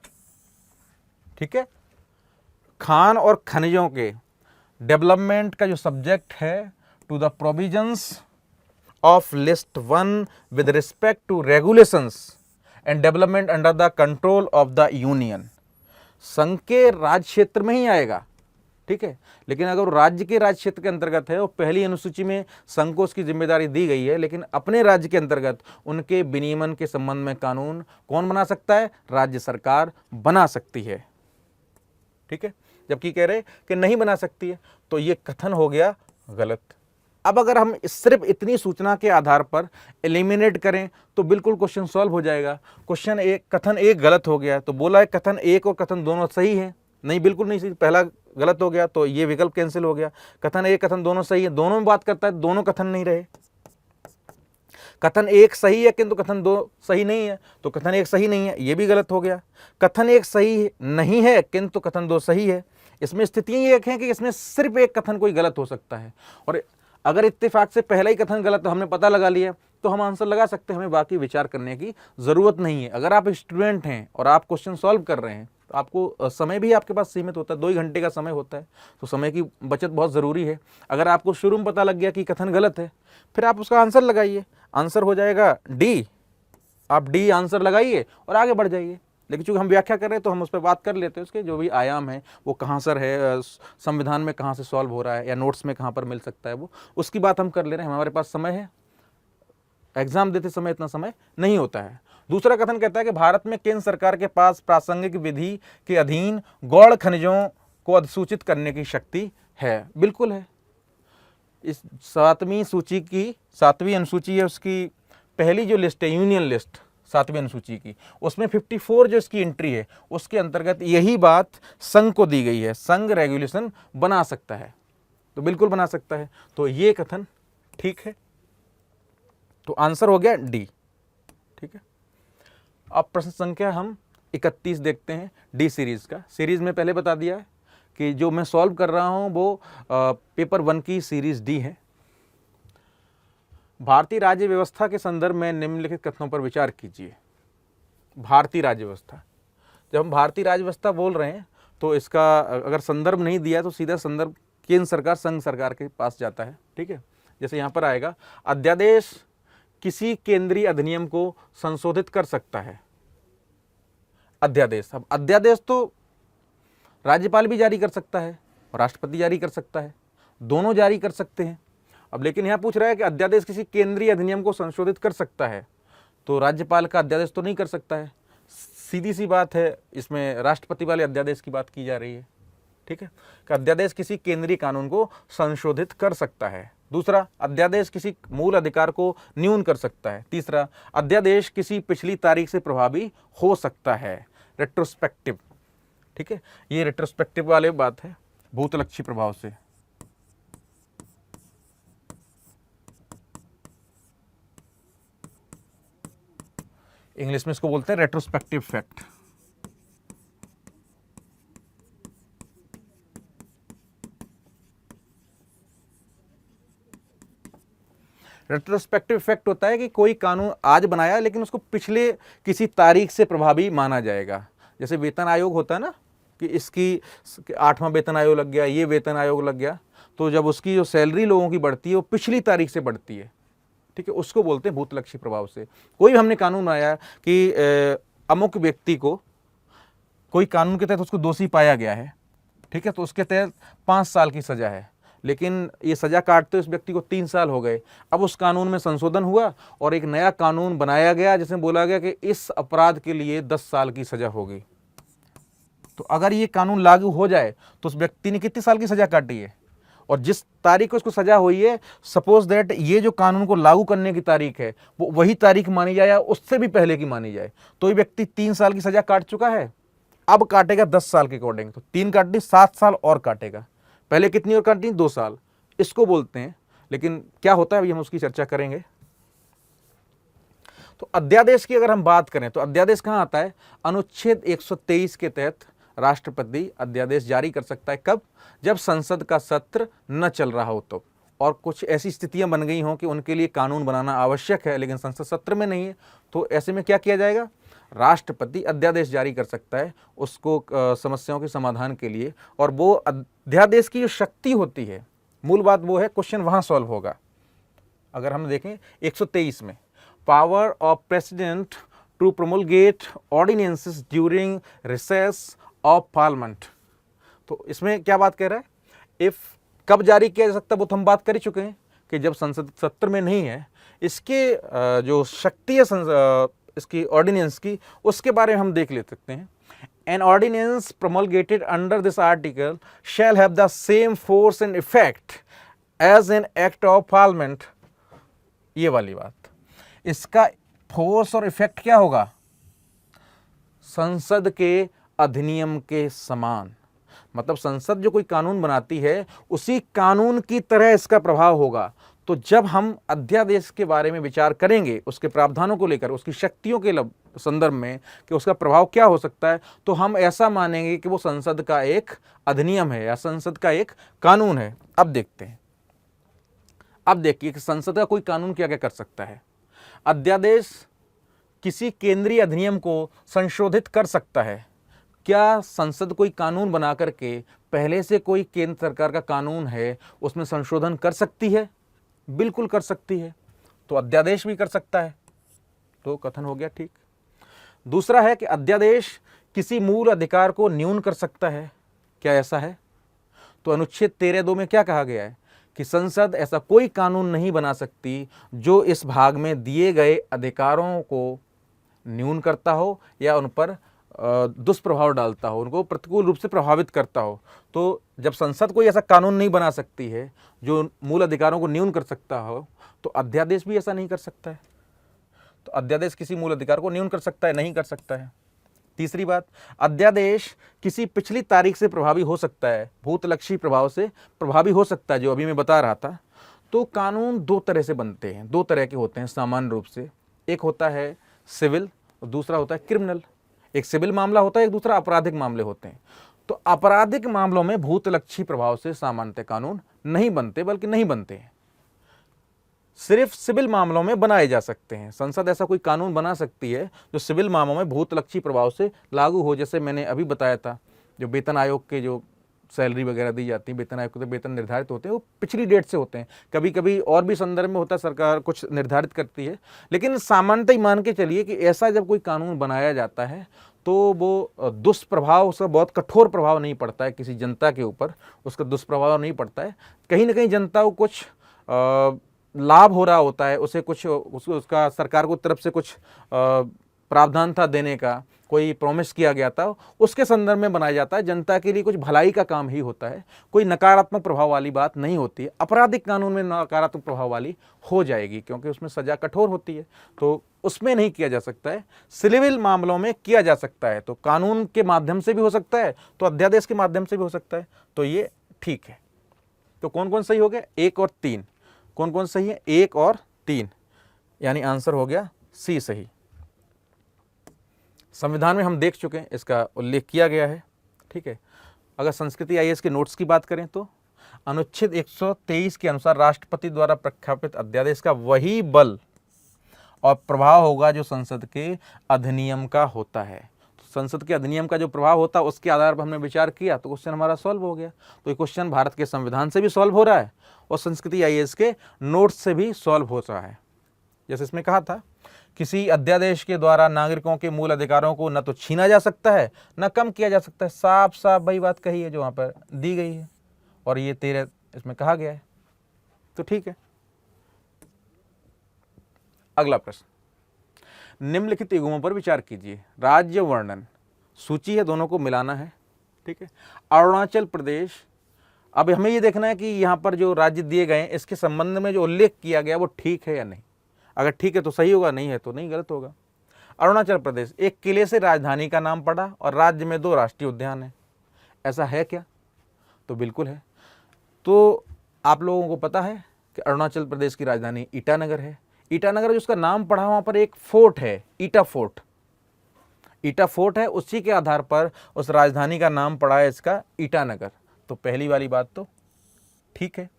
A: ठीक है, खान और खनिजों के डेवलपमेंट का जो सब्जेक्ट है, to the provisions of list 1 with respect to regulations and development under the control of the union. संघ के राज्य क्षेत्र में ही आएगा, ठीक है। लेकिन अगर वो राज्य के राज्य क्षेत्र के अंतर्गत है और पहली अनुसूची में संघ को उसकी जिम्मेदारी दी गई है, लेकिन अपने राज्य के अंतर्गत उनके विनियमन के संबंध में कानून कौन बना सकता है? राज्य सरकार बना सकती है, ठीक है। जबकि कह रहे कि नहीं बना सकती है, तो ये कथन हो गया गलत। अब अगर हम सिर्फ इतनी सूचना के आधार पर एलिमिनेट करें तो बिल्कुल क्वेश्चन सॉल्व हो जाएगा। क्वेश्चन एक, कथन एक गलत हो गया, तो बोला है कथन एक और कथन दोनों सही है। नहीं, बिल्कुल नहीं सही, पहला गलत हो गया तो ये विकल्प कैंसिल हो गया। कथन एक कथन दोनों सही है, दोनों में बात करता है, दोनों कथन नहीं रहे। कथन एक सही है किंतु कथन दो सही नहीं है, तो कथन एक सही नहीं है, ये भी गलत हो गया। कथन एक सही नहीं है किंतु कथन दो सही है, इसमें स्थितियां ये हैं कि इसमें सिर्फ एक कथन कोई गलत हो सकता है। और अगर इत्तेफाक से पहला ही कथन गलत हमने पता लगा लिया तो हम आंसर लगा सकते हैं, हमें बाकी विचार करने की जरूरत नहीं है। अगर आप स्टूडेंट हैं और आप क्वेश्चन सॉल्व कर रहे हैं तो आपको समय भी आपके पास सीमित होता है, 2 ही घंटे का समय होता है, तो समय की बचत बहुत ज़रूरी है। अगर आपको शुरू में पता लग गया कि कथन गलत है, फिर आप उसका आंसर लगाइए, आंसर हो जाएगा डी। आप डी आंसर लगाइए और आगे बढ़ जाइए। लेकिन चूँकि हम व्याख्या कर रहे हैं तो हम उस पर बात कर लेते हैं, उसके जो भी आयाम है वो कहाँ सर है, संविधान में कहाँ से सॉल्व हो रहा है या नोट्स में कहाँ पर मिल सकता है, वो उसकी बात हम कर ले रहे हैं। हमारे पास समय है, एग्जाम देते समय इतना समय नहीं होता है। दूसरा कथन कहता है कि भारत में केंद्र सरकार के पास प्रासंगिक विधि के अधीन गौण खनिजों को अधिसूचित करने की शक्ति है। बिल्कुल है। इस 7वीं अनुसूची है, उसकी पहली जो लिस्ट है यूनियन लिस्ट 7वीं अनुसूची की, उसमें 54 जो इसकी एंट्री है उसके अंतर्गत यही बात संघ को दी गई है, संघ रेगुलेशन बना सकता है, तो बिल्कुल बना सकता है। तो ये कथन ठीक है, तो आंसर हो गया डी, ठीक है। अब प्रश्न संख्या हम 31 देखते हैं, डी सीरीज का। सीरीज में पहले बता दिया है कि जो मैं सॉल्व कर रहा हूं वो पेपर 1 की सीरीज डी है। भारतीय राज्य व्यवस्था के संदर्भ में निम्नलिखित कथनों पर विचार कीजिए। भारतीय राज्य व्यवस्था, जब हम भारतीय राज्य व्यवस्था बोल रहे हैं तो इसका अगर संदर्भ नहीं दिया तो सीधा संदर्भ केंद्र सरकार संघ सरकार के पास जाता है, ठीक है। जैसे यहाँ पर आएगा, अध्यादेश किसी केंद्रीय अधिनियम को संशोधित कर सकता है। अध्यादेश, अब अध्यादेश तो राज्यपाल भी जारी कर सकता है और राष्ट्रपति जारी कर सकता है, दोनों जारी कर सकते हैं। अब लेकिन यहाँ पूछ रहा है कि अध्यादेश किसी केंद्रीय अधिनियम को संशोधित कर सकता है, तो राज्यपाल का अध्यादेश तो नहीं कर सकता है, सीधी सी बात है। इसमें राष्ट्रपति वाले अध्यादेश की बात की जा रही है, ठीक है। कि अध्यादेश किसी केंद्रीय कानून को संशोधित कर सकता है। दूसरा, अध्यादेश किसी मूल अधिकार को न्यून कर सकता है। तीसरा, अध्यादेश किसी पिछली तारीख से प्रभावी हो सकता है, रेट्रोस्पेक्टिव, ठीक है। ये रेट्रोस्पेक्टिव वाले बात है, भूतलक्षी प्रभाव से। इंग्लिश में इसको बोलते हैं रेट्रोस्पेक्टिव फैक्ट। रेट्रोस्पेक्टिव इफेक्ट होता है कि कोई कानून आज बनाया लेकिन उसको पिछले किसी तारीख से प्रभावी माना जाएगा। जैसे वेतन आयोग होता है ना, कि इसकी 8वां वेतन आयोग लग गया, ये वेतन आयोग लग गया, तो जब उसकी जो सैलरी लोगों की बढ़ती है वो पिछली तारीख से बढ़ती है, ठीक है, उसको बोलते हैं भूतलक्षी प्रभाव से। कोई भी हमने कानून बनाया कि अमुक व्यक्ति को कोई कानून के तहत उसको दोषी पाया गया है, ठीक है, तो उसके तहत 5 साल की सजा है, लेकिन ये सजा काटते उस व्यक्ति को 3 साल हो गए। अब उस कानून में संशोधन हुआ और एक नया कानून बनाया गया जिसमें बोला गया कि इस अपराध के लिए 10 साल की सजा होगी। तो अगर ये कानून लागू हो जाए तो उस व्यक्ति ने कितने साल की सजा काटी है, और जिस तारीख को उसको सजा हुई है, सपोज दैट ये जो कानून को लागू करने की तारीख है वो वही तारीख मानी जाए या उससे भी पहले की मानी जाए, तो ये व्यक्ति 3 साल की सजा काट चुका है, अब काटेगा 10 साल के अकॉर्डिंग। तो 3 काटनी, 7 साल और काटेगा। पहले कितनी और काटनी? 2 साल। इसको बोलते हैं। लेकिन क्या होता है अभी हम उसकी चर्चा करेंगे। तो अध्यादेश की अगर हम बात करें तो अध्यादेश कहाँ आता है? अनुच्छेद 123 के तहत राष्ट्रपति अध्यादेश जारी कर सकता है। कब? जब संसद का सत्र न चल रहा हो तो, और कुछ ऐसी स्थितियां बन गई हों कि उनके लिए कानून बनाना आवश्यक है लेकिन संसद सत्र में नहीं है, तो ऐसे में क्या किया जाएगा? राष्ट्रपति अध्यादेश जारी कर सकता है उसको समस्याओं के समाधान के लिए। और वो अध्यादेश की जो शक्ति होती है, मूल बात वो है, क्वेश्चन वहां सॉल्व होगा। अगर हम देखें 123 में, power of president to promulgate ordinances during recess of parliament, तो इसमें क्या बात कह रहा है इफ़ कब जारी किया जा सकता है वो तो हम बात कर ही चुके हैं कि जब संसद सत्र में नहीं है। इसके जो शक्ति है इसकी ऑर्डिनेंस की, उसके बारे में हम देख ले सकते हैं। An ordinance promulgated under this article shall have the same force and effect as an act of parliament। ये वाली बात, इसका फोर्स और इफेक्ट क्या होगा? संसद के अधिनियम के समान। मतलब संसद जो कोई कानून बनाती है उसी कानून की तरह इसका प्रभाव होगा। तो जब हम अध्यादेश के बारे में विचार करेंगे, उसके प्रावधानों को लेकर, उसकी शक्तियों के संदर्भ में कि उसका प्रभाव क्या हो सकता है, तो हम ऐसा मानेंगे कि वो संसद का एक अधिनियम है या संसद का एक कानून है। अब देखते हैं, अब देखिए कि संसद का कोई कानून क्या क्या कर सकता है। अध्यादेश किसी केंद्रीय अधिनियम को संशोधित कर सकता है। क्या संसद कोई कानून बना करके पहले से कोई केंद्र सरकार का कानून है उसमें संशोधन कर सकती है? बिल्कुल कर सकती है। तो अध्यादेश भी कर सकता है। तो कथन हो गया ठीक। दूसरा है कि अध्यादेश किसी मूल अधिकार को न्यून कर सकता है। क्या ऐसा है? तो अनुच्छेद 13(2) में क्या कहा गया है कि संसद ऐसा कोई कानून नहीं बना सकती जो इस भाग में दिए गए अधिकारों को न्यून करता हो या उन पर दुष्प्रभाव डालता हो, उनको प्रतिकूल रूप से प्रभावित करता हो। तो जब संसद कोई ऐसा कानून नहीं बना सकती है जो मूल अधिकारों को न्यून कर सकता हो, तो अध्यादेश भी ऐसा नहीं कर सकता है। तो अध्यादेश किसी मूल अधिकार को न्यून कर सकता है? नहीं कर सकता है। तीसरी बात, अध्यादेश किसी पिछली तारीख से प्रभावी हो सकता है, भूतलक्षी प्रभाव से प्रभावी हो सकता है, जो अभी मैं बता रहा था। तो कानून दो तरह से बनते हैं, दो तरह के होते हैं सामान्य रूप से। एक होता है सिविल और दूसरा होता है क्रिमिनल। एक सिविल मामला होता है, एक दूसरा आपराधिक मामले होते हैं। तो आपराधिक मामलों में भूतलक्षी प्रभाव से सामान्यतः कानून नहीं बनते, बल्कि नहीं बनते हैं। सिर्फ सिविल मामलों में बनाए जा सकते हैं। संसद ऐसा कोई कानून बना सकती है जो सिविल मामलों में भूतलक्षी प्रभाव से लागू हो। जैसे मैंने अभी बताया था, जो वेतन आयोग के जो सैलरी वगैरह दी जाती है, वेतन आयोग के वेतन निर्धारित होते हैं, वो पिछली डेट से होते हैं। कभी कभी और भी संदर्भ में होता है, सरकार कुछ निर्धारित करती है। लेकिन सामान्यतः ही मान के चलिए कि ऐसा जब कोई कानून बनाया जाता है तो वो दुष्प्रभाव, उसका बहुत कठोर प्रभाव नहीं पड़ता है किसी जनता के ऊपर, उसका दुष्प्रभाव नहीं पड़ता है। कहीं ना कहीं जनता को कुछ लाभ हो रहा होता है, उसे कुछ उसका सरकार को तरफ से कुछ प्रावधान था देने का, कोई प्रॉमिस किया गया था, उसके संदर्भ में बनाया जाता है। जनता के लिए कुछ भलाई का काम ही होता है, कोई नकारात्मक प्रभाव वाली बात नहीं होती है। आपराधिक कानून में नकारात्मक प्रभाव वाली हो जाएगी क्योंकि उसमें सजा कठोर होती है, तो उसमें नहीं किया जा सकता है। सिविल मामलों में किया जा सकता है, तो कानून के माध्यम से भी हो सकता है, तो अध्यादेश के माध्यम से भी हो सकता है। तो ये ठीक है। तो कौन कौन सही हो गया? 1 और 3। कौन कौन सही है? 1 और 3, यानी आंसर हो गया सी सही। संविधान में हम देख चुके हैं, इसका उल्लेख किया गया है। ठीक है। अगर संस्कृति आईएएस के नोट्स की बात करें तो अनुच्छेद 123 के अनुसार राष्ट्रपति द्वारा प्रख्यापित अध्यादेश का वही बल और प्रभाव होगा जो संसद के अधिनियम का होता है। तो संसद के अधिनियम का जो प्रभाव होता है उसके आधार पर हमने विचार किया तो क्वेश्चन हमारा सॉल्व हो गया। तो ये क्वेश्चन भारत के संविधान से भी सॉल्व हो रहा है और संस्कृति आईएएस के नोट्स से भी सॉल्व हो रहा है। जैसे इसमें कहा था, किसी अध्यादेश के द्वारा नागरिकों के मूल अधिकारों को न तो छीना जा सकता है न कम किया जा सकता है। साफ साफ वही बात कही है जो वहाँ पर दी गई है, और ये 13 इसमें कहा गया है। तो ठीक है। अगला प्रश्न, निम्नलिखित युग्मों पर विचार कीजिए। राज्य वर्णन, सूची है, दोनों को मिलाना है। ठीक है। अरुणाचल प्रदेश, अब हमें ये देखना है कि यहाँ पर जो राज्य दिए गए हैं इसके संबंध में जो उल्लेख किया गया वो ठीक है या नहीं। अगर ठीक है तो सही होगा, नहीं है तो नहीं, गलत होगा। अरुणाचल प्रदेश, एक किले से राजधानी का नाम पड़ा और राज्य में 2 राष्ट्रीय उद्यान है। ऐसा है क्या? तो बिल्कुल है। तो आप लोगों को पता है कि अरुणाचल प्रदेश की राजधानी ईटानगर है। ईटानगर जो उसका नाम पड़ा, वहाँ पर एक फोर्ट है, ईटा फोर्ट। ईटा फोर्ट है, उसी के आधार पर उस राजधानी का नाम पड़ा है इसका ईटानगर। तो पहली वाली बात तो ठीक है।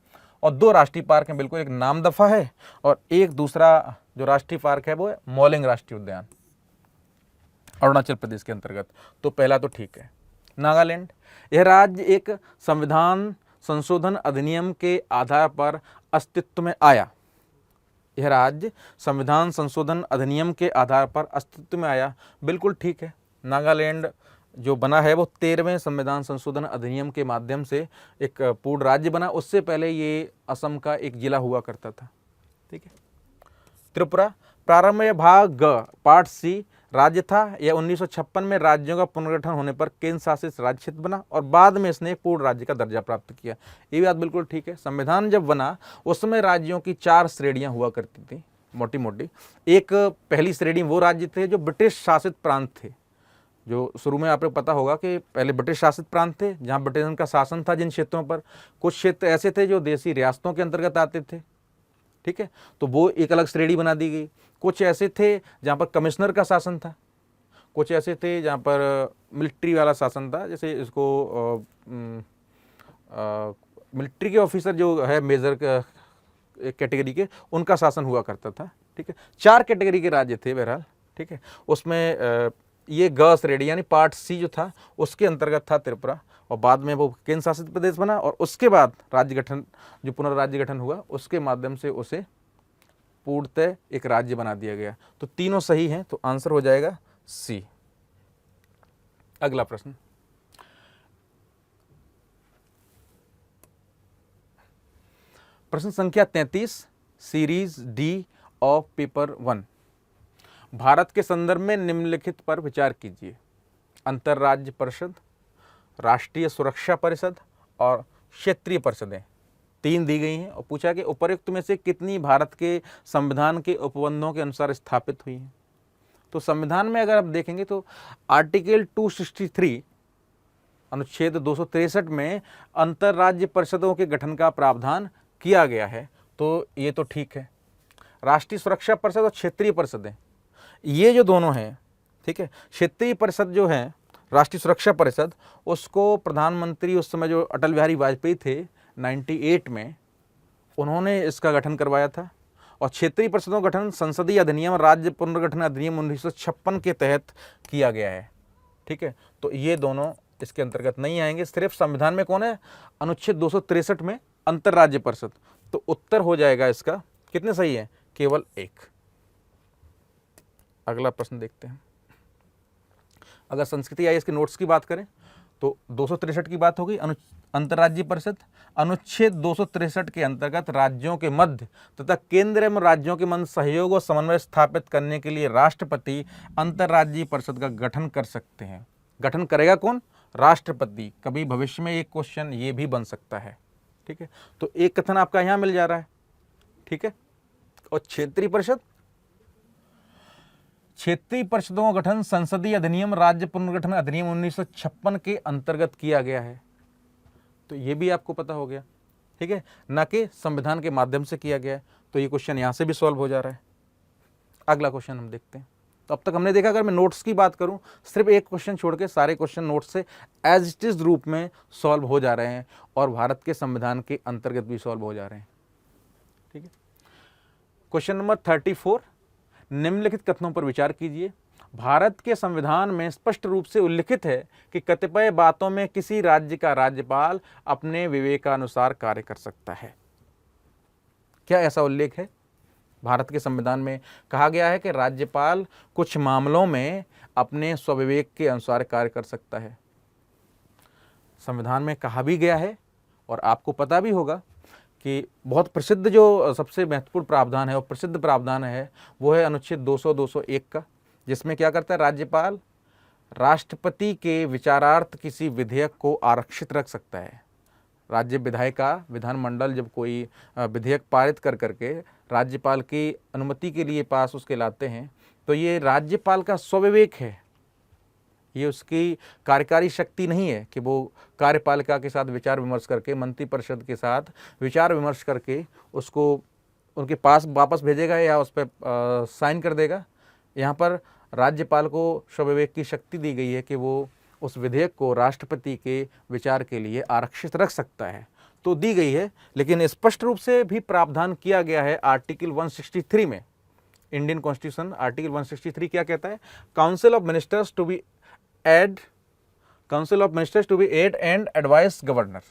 A: और 2 राष्ट्रीय पार्क हैं, बिल्कुल, एक नामदफा है और एक दूसरा जो राष्ट्रीय पार्क है वो है मौलिंग राष्ट्रीय उद्यान, अरुणाचल प्रदेश के अंतर्गत। तो पहला तो ठीक है। नागालैंड, यह राज्य एक संविधान संशोधन अधिनियम के आधार पर अस्तित्व में आया। यह राज्य संविधान संशोधन अधिनियम के आधार पर अस्तित्व में आया, बिल्कुल ठीक है। नागालैंड जो बना है वो 13वें संविधान संशोधन अधिनियम के माध्यम से एक पूर्ण राज्य बना। उससे पहले ये असम का एक जिला हुआ करता था। ठीक है। त्रिपुरा प्रारंभ में भाग ग पार्ट सी राज्य था। यह 1956 में राज्यों का पुनर्गठन होने पर केंद्र शासित राज्य क्षेत्र बना और बाद में इसने पूर्ण राज्य का दर्जा प्राप्त किया। ये बात बिल्कुल ठीक है। संविधान जब बना उस समय राज्यों की 4 श्रेणियां हुआ करती थी मोटी मोटी। एक पहली श्रेणी वो राज्य थे जो ब्रिटिश शासित प्रांत थे, जो शुरू में आपको पता होगा कि पहले ब्रिटिश शासित प्रांत थे जहां ब्रिटेन का शासन था जिन क्षेत्रों पर। कुछ क्षेत्र ऐसे थे जो देसी रियासतों के अंतर्गत आते थे। ठीक है, तो वो एक अलग श्रेणी बना दी गई। कुछ ऐसे थे जहां पर कमिश्नर का शासन था, कुछ ऐसे थे जहां पर मिलिट्री वाला शासन था, जैसे इसको मिलिट्री के ऑफिसर जो है मेजर कैटेगरी के, उनका शासन हुआ करता था। ठीक है, 4 कैटेगरी के राज्य थे बहरहाल। ठीक है, उसमें ये ग श्रेणी यानी पार्ट सी जो था उसके अंतर्गत था त्रिपुरा, और बाद में वो केंद्र शासित प्रदेश बना और उसके बाद राज्य गठन, जो पुनर्राज्य गठन हुआ उसके माध्यम से उसे पूर्णतः एक राज्य बना दिया गया। तो तीनों सही हैं, तो आंसर हो जाएगा सी। अगला प्रश्न, प्रश्न संख्या 33 series D of paper 1। Bharat के संदर्भ में निम्नलिखित पर विचार कीजिए। अंतर्राज्य परिषद, राष्ट्रीय सुरक्षा परिषद और क्षेत्रीय परिषदें 3 दी गई हैं और पूछा कि उपर्युक्त में से कितनी भारत के संविधान के उपबंधों के अनुसार स्थापित हुई हैं। तो संविधान में अगर आप देखेंगे तो आर्टिकल 263 अनुच्छेद 263 में अंतर्राज्य परिषदों के गठन का प्रावधान किया गया है, तो ये तो ठीक है। राष्ट्रीय सुरक्षा परिषद और क्षेत्रीय परिषदें, ये जो दोनों हैं, ठीक है, क्षेत्रीय परिषद जो है राष्ट्रीय सुरक्षा परिषद, उसको प्रधानमंत्री उस समय जो अटल बिहारी वाजपेयी थे 98 में, उन्होंने इसका गठन करवाया था। और क्षेत्रीय परिषदों का गठन संसदीय अधिनियम राज्य पुनर्गठन अधिनियम 1956 के तहत किया गया है। ठीक है, तो ये दोनों इसके अंतर्गत नहीं आएंगे। सिर्फ संविधान में कौन है? अनुच्छेद 263 में अंतर्राज्य परिषद। तो उत्तर हो जाएगा इसका, कितने सही है? केवल 1। अगला प्रश्न देखते हैं। अगर संस्कृति आईएएस के नोट्स की बात करें तो 263 की बात होगी, अंतर्राज्यीय परिषद। अनुच्छेद 263 के अंतर्गत राज्यों के मध्य तथा केंद्र एवं राज्यों के मध्य सहयोग और समन्वय स्थापित करने के लिए राष्ट्रपति अंतर्राज्यीय परिषद का गठन कर सकते हैं। गठन करेगा कौन? राष्ट्रपति। कभी भविष्य में एक क्वेश्चन ये भी बन सकता है। ठीक है, तो एक कथन आपका यहां मिल जा रहा है। ठीक है, और क्षेत्रीय परिषद, क्षेत्रीय परिषदों का गठन संसदीय अधिनियम राज्य पुनर्गठन अधिनियम 1956 के अंतर्गत किया गया है। तो ये भी आपको पता हो गया। ठीक है, ना कि संविधान के माध्यम से किया गया है। तो ये क्वेश्चन यहां से भी सॉल्व हो जा रहा है। अगला क्वेश्चन हम देखते हैं। तो अब तक हमने देखा, अगर मैं नोट्स की बात करूं, सिर्फ एक क्वेश्चन छोड़ के सारे क्वेश्चन नोट्स से एज इट इज रूप में सॉल्व हो जा रहे हैं और भारत के संविधान के अंतर्गत भी सॉल्व हो जा रहे हैं। ठीक है, क्वेश्चन नंबर 34, निम्नलिखित कथनों पर विचार कीजिए। भारत के संविधान में स्पष्ट रूप से उल्लिखित है कि कतिपय बातों में किसी राज्य का राज्यपाल अपने विवेकानुसार कार्य कर सकता है। क्या ऐसा उल्लेख है? भारत के संविधान में कहा गया है कि राज्यपाल कुछ मामलों में अपने स्वविवेक के अनुसार कार्य कर सकता है। संविधान में कहा भी गया है और आपको पता भी होगा कि बहुत प्रसिद्ध जो सबसे महत्वपूर्ण प्रावधान है और प्रसिद्ध प्रावधान है वो है अनुच्छेद 201 का, जिसमें क्या करता है? राज्यपाल राष्ट्रपति के विचारार्थ किसी विधेयक को आरक्षित रख सकता है। राज्य विधायिका विधानमंडल जब कोई विधेयक पारित कर करके राज्यपाल की अनुमति के लिए पास उसके लाते हैं, तो ये राज्यपाल का स्वविवेक है। ये उसकी कार्यकारी शक्ति नहीं है कि वो कार्यपालिका के साथ विचार विमर्श करके, मंत्रिपरिषद के साथ विचार विमर्श करके उसको उनके पास वापस भेजेगा या उस पर साइन कर देगा। यहाँ पर राज्यपाल को स्वविवेक की शक्ति दी गई है कि वो उस विधेयक को राष्ट्रपति के विचार के लिए आरक्षित रख सकता है। तो दी गई है, लेकिन स्पष्ट रूप से भी प्रावधान किया गया है आर्टिकल 163 में। इंडियन कॉन्स्टिट्यूशन आर्टिकल 163 क्या कहता है? Council of ministers to be aid and advice governor.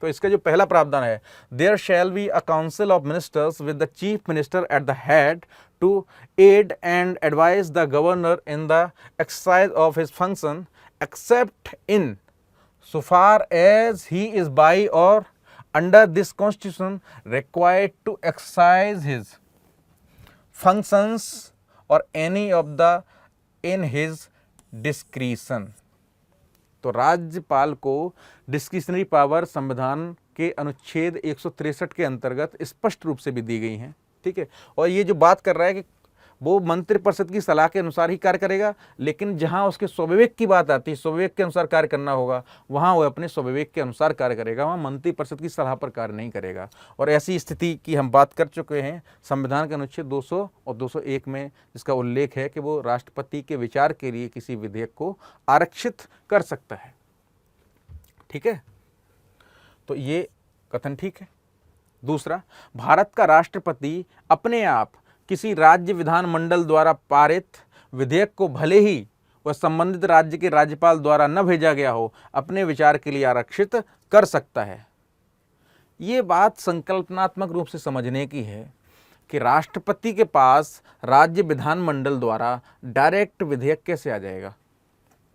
A: तो इसका जो पहला प्रावधान है, there shall be a council of ministers with the chief minister at the head to aid and advise the governor in the exercise of his function except in so far as he is by or under this constitution required to exercise his functions or any of the in his discretion। तो राज्यपाल को discretionary power संविधान के अनुच्छेद 163 के अंतर्गत स्पष्ट रूप से भी दी गई हैं, ठीक है। और ये जो बात कर रहा है कि वो मंत्रिपरिषद की सलाह के अनुसार ही कार्य करेगा, लेकिन जहां उसके स्वविवेक की बात आती है, स्वविवेक के अनुसार कार्य करना होगा, वहां वो अपने स्वविवेक के अनुसार कार्य करेगा, वहां मंत्रिपरिषद की सलाह पर कार्य नहीं करेगा। और ऐसी स्थिति की हम बात कर चुके हैं संविधान के अनुच्छेद 200 और 201 में, जिसका उल्लेख है कि वो राष्ट्रपति के विचार के लिए किसी विधेयक को आरक्षित कर सकता है, ठीक है। तो ये कथन ठीक है। दूसरा, भारत का राष्ट्रपति अपने आप किसी राज्य विधानमंडल द्वारा पारित विधेयक को भले ही वह संबंधित राज्य के राज्यपाल द्वारा न भेजा गया हो, अपने विचार के लिए आरक्षित कर सकता है। ये बात संकल्पनात्मक रूप से समझने की है कि राष्ट्रपति के पास राज्य विधानमंडल द्वारा डायरेक्ट विधेयक कैसे आ जाएगा?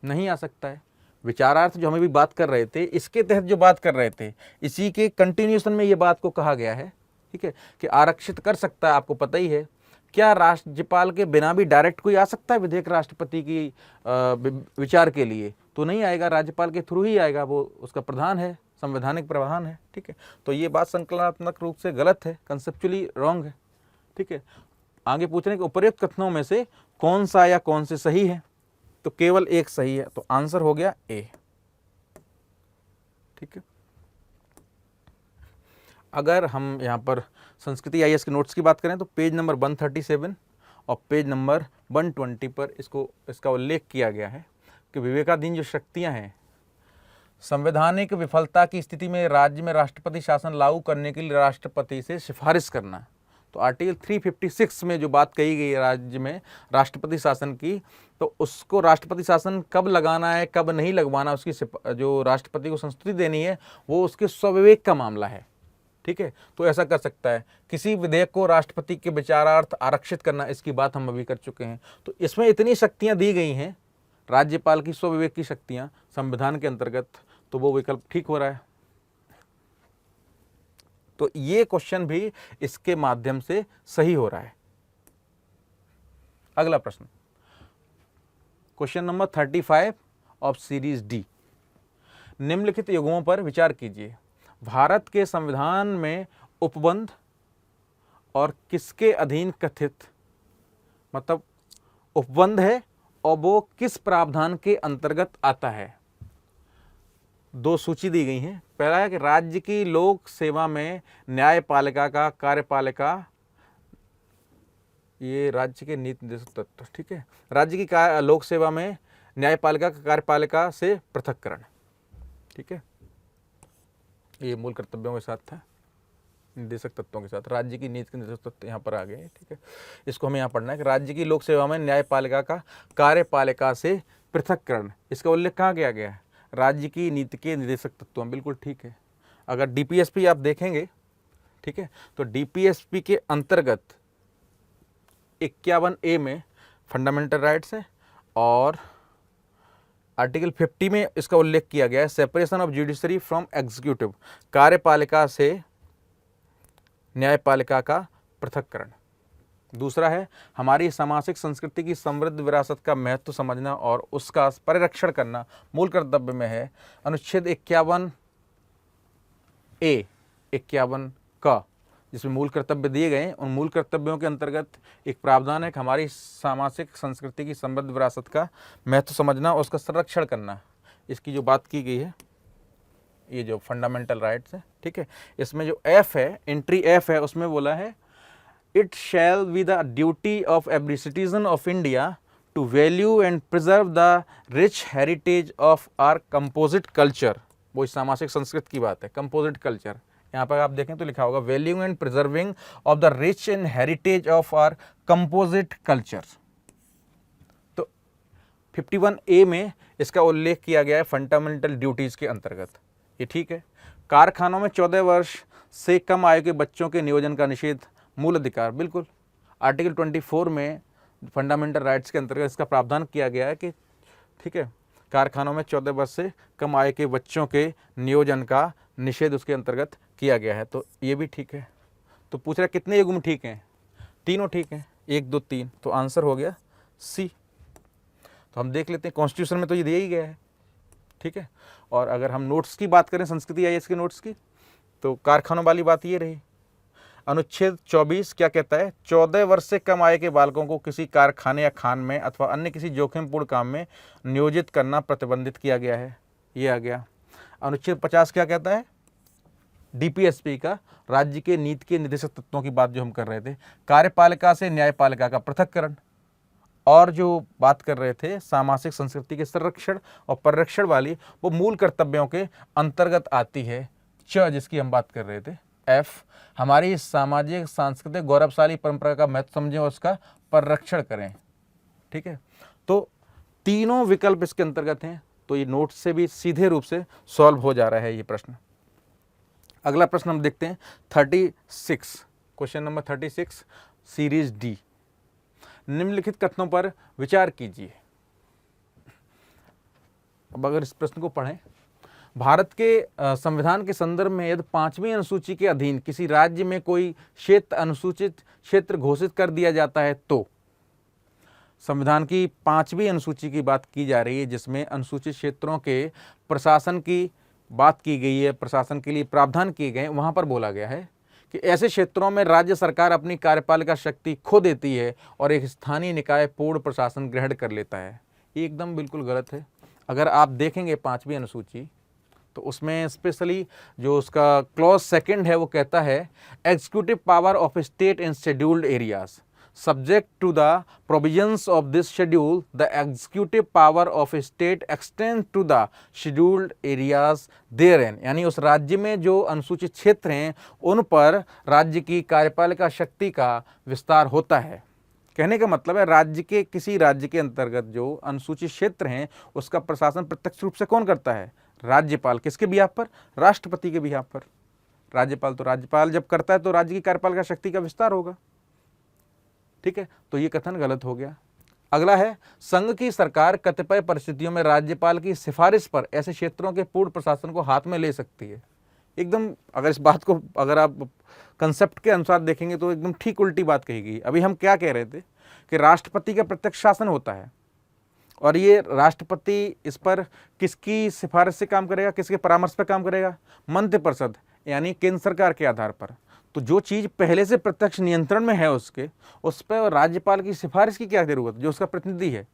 A: नहीं आ सकता है। विचारार्थ जो हमें भी बात कर रहे थे, इसके तहत जो बात कर रहे थे, इसी के कंटिन्यूएशन में ये बात को कहा गया है, ठीक है, कि आरक्षित कर सकता है। आपको पता ही है, क्या राज्यपाल के बिना भी डायरेक्ट कोई आ सकता है विधेयक राष्ट्रपति की विचार के लिए? तो नहीं आएगा, राज्यपाल के थ्रू ही आएगा, वो उसका प्रधान है, संवैधानिक प्रधान है, ठीक है। तो ये बात संकलनात्मक रूप से गलत है, कंसेप्चुअली रॉन्ग है, ठीक है। आगे पूछने के उपयुक्त कथनों में से कौन सा या कौन से सही है? तो केवल एक सही है, तो आंसर हो गया ए, ठीक है। अगर हम यहाँ पर संस्कृति आईएएस के नोट्स की बात करें तो पेज नंबर 137 और पेज नंबर 120 पर इसका उल्लेख किया गया है कि विवेकाधीन जो शक्तियाँ हैं, संवैधानिक विफलता की स्थिति में राज्य में राष्ट्रपति शासन लागू करने के लिए राष्ट्रपति से सिफारिश करना। तो आर्टिकल 356 में जो बात कही गई है राज्य में राष्ट्रपति शासन की, तो उसको राष्ट्रपति शासन कब लगाना है, कब नहीं लगवाना, उसकी जो राष्ट्रपति को संस्तुति देनी है, वो उसके स्वविवेक का मामला है, ठीक है। तो ऐसा कर सकता है। किसी विधेयक को राष्ट्रपति के विचारार्थ आरक्षित करना, इसकी बात हम अभी कर चुके हैं। तो इसमें इतनी शक्तियां दी गई हैं, राज्यपाल की स्वविवेक की शक्तियां संविधान के अंतर्गत, तो वो विकल्प ठीक हो रहा है। तो ये क्वेश्चन भी इसके माध्यम से सही हो रहा है। अगला प्रश्न, question number 35 of series D. निम्नलिखित युग्मों पर विचार कीजिए। भारत के संविधान में उपबंध और किसके अधीन कथित, मतलब उपबंध है और वो किस प्रावधान के अंतर्गत आता है? दो सूची दी गई हैं। पहला है कि राज्य की लोक सेवा में न्यायपालिका का कार्यपालिका, ये राज्य के नीति निर्देशक तत्व, ठीक है। राज्य की लोक सेवा में न्यायपालिका का कार्यपालिका से पृथक्करण, ठीक है। ये मूल कर्तव्यों के साथ था, निर्देशक तत्वों के साथ राज्य की नीति के निर्देशक तत्व यहाँ पर आ गए, ठीक है। इसको हमें यहाँ पढ़ना है कि राज्य की लोक सेवा में न्यायपालिका का कार्यपालिका से पृथक्करण, इसका उल्लेख कहाँ किया गया है? राज्य की नीति के निर्देशक तत्वों, बिल्कुल ठीक है। अगर डीपीएसपी आप देखेंगे, ठीक है, तो डीपीएसपी के अंतर्गत 51A में फंडामेंटल राइट्स है और आर्टिकल 50 में इसका उल्लेख किया गया है separation of judiciary from executive, कार्यपालिका से न्यायपालिका का पृथक्करण। दूसरा है हमारी सामाजिक संस्कृति की समृद्ध विरासत का महत्व समझना और उसका परिरक्षण करना मूल कर्तव्य में है। अनुच्छेद 51A 51 का, जिसमें मूल कर्तव्य दिए गए हैं, उन मूल कर्तव्यों के अंतर्गत एक प्रावधान है कि हमारी सामाजिक संस्कृति की समृद्ध विरासत का महत्व समझना और उसका संरक्षण करना। इसकी जो बात की गई है, ये जो फंडामेंटल राइट्स है, ठीक है, इसमें जो F है, एंट्री F है, उसमें बोला है it shall be the duty of every citizen of India to value and preserve the rich heritage of our composite culture. वो सामाजिक संस्कृति की बात है, कंपोजिट कल्चर। यहाँ पर आप देखें तो लिखा होगा value and preserving of the rich and heritage of our composite culture. तो 51A में इसका उल्लेख किया गया है फंडामेंटल ड्यूटीज के अंतर्गत, ये ठीक है। कारखानों में 14 वर्ष से कम आयु के बच्चों के नियोजन का निषेध, मूल अधिकार, बिल्कुल आर्टिकल 24 में फंडामेंटल राइट्स के अंतर्गत इसका प्रावधान किया गया है कि ठीक है, कारखानों में 14 वर्ष से कम आयु के बच्चों के नियोजन का निषेध उसके अंतर्गत किया गया है। तो ये भी ठीक है। तो पूछ रहा है कितने युग्म ठीक हैं? तीनों ठीक हैं, 1 2 3। तो आंसर हो गया सी। तो हम देख लेते हैं, कॉन्स्टिट्यूशन में तो ये दिया ही गया है, ठीक है। और अगर हम नोट्स की बात करें, संस्कृति आईएएस के नोट्स की, तो कारखानों वाली बात ये रही। अनुच्छेद 24 क्या कहता है? 14 वर्ष से कम आयु के बालकों को किसी कारखाने या खान में अथवा अन्य किसी जोखिमपूर्ण काम में नियोजित करना प्रतिबंधित किया गया है। ये आ गया। अनुच्छेद 50 क्या कहता है? डीपीएसपी का, राज्य के नीति के निर्देशक तत्वों की बात जो हम कर रहे थे, कार्यपालिका से न्यायपालिका का पृथक्करण, और जो बात कर रहे थे सामाजिक संस्कृति के संरक्षण और परिरक्षण वाली, वो मूल कर्तव्यों के अंतर्गत आती है। जिसकी हम बात कर रहे थे, एफ, हमारी सामाजिक सांस्कृतिक गौरवशाली परंपरा का महत्व समझें और उसका परिरक्षण करें, ठीक है। तो तीनों विकल्प इसके अंतर्गत हैं। तो ये नोट से भी सीधे रूप से सॉल्व हो जा रहा है ये प्रश्न। अगला प्रश्न हम देखते हैं 36, क्वेश्चन नंबर 36, सीरीज डी। निम्नलिखित कथनों पर विचार कीजिए। अब अगर इस प्रश्न को पढ़ें, भारत के संविधान के संदर्भ में यदि 5वीं अनुसूची के अधीन किसी राज्य में कोई क्षेत्र अनुसूचित क्षेत्र घोषित कर दिया जाता है तो, संविधान की 5वीं अनुसूची की बात की जा रही है, जिसमें अनुसूचित क्षेत्रों के प्रशासन की बात की गई है, प्रशासन के लिए प्रावधान किए गए। वहाँ पर बोला गया है कि ऐसे क्षेत्रों में राज्य सरकार अपनी कार्यपालिका शक्ति खो देती है और एक स्थानीय निकाय पूर्ण प्रशासन ग्रहण कर लेता है। ये एकदम बिल्कुल गलत है। अगर आप देखेंगे 5वीं अनुसूची, तो उसमें स्पेशली जो उसका क्लॉज 2 है, वो कहता है executive power of state in scheduled areas, subject to the provisions of this schedule, the executive power of a state extends to the scheduled areas therein। यानी उस राज्य में जो अनुसूचित क्षेत्र हैं उन पर राज्य की कार्यपालिका शक्ति का विस्तार होता है। कहने का मतलब है राज्य के, किसी राज्य के अंतर्गत जो अनुसूचित क्षेत्र हैं उसका प्रशासन प्रत्यक्ष रूप से कौन करता है? राज्यपाल। किसके बिहाफ पर? राष्ट्रपति के बिहाफ पर। राज्यपाल, तो राज्यपाल जब करता है तो राज्य की कार्यपालिका शक्ति का विस्तार होगा, ठीक है। तो ये कथन गलत हो गया। अगला है, संघ की सरकार कतिपय परिस्थितियों में राज्यपाल की सिफारिश पर ऐसे क्षेत्रों के पूर्ण प्रशासन को हाथ में ले सकती है। एकदम, अगर इस बात को अगर आप कंसेप्ट के अनुसार देखेंगे तो एकदम ठीक उल्टी बात कही गई। अभी हम क्या कह रहे थे कि राष्ट्रपति का प्रत्यक्ष शासन होता है, और ये राष्ट्रपति इस पर किसकी सिफारिश से काम करेगा, किसके परामर्श पर काम करेगा? मंत्रिपरिषद, यानी केंद्र सरकार के आधार पर। तो जो चीज़ पहले से प्रत्यक्ष नियंत्रण में है उसके, उस पर राज्यपाल की सिफारिश की क्या जरूरत, जो उसका प्रतिनिधि है।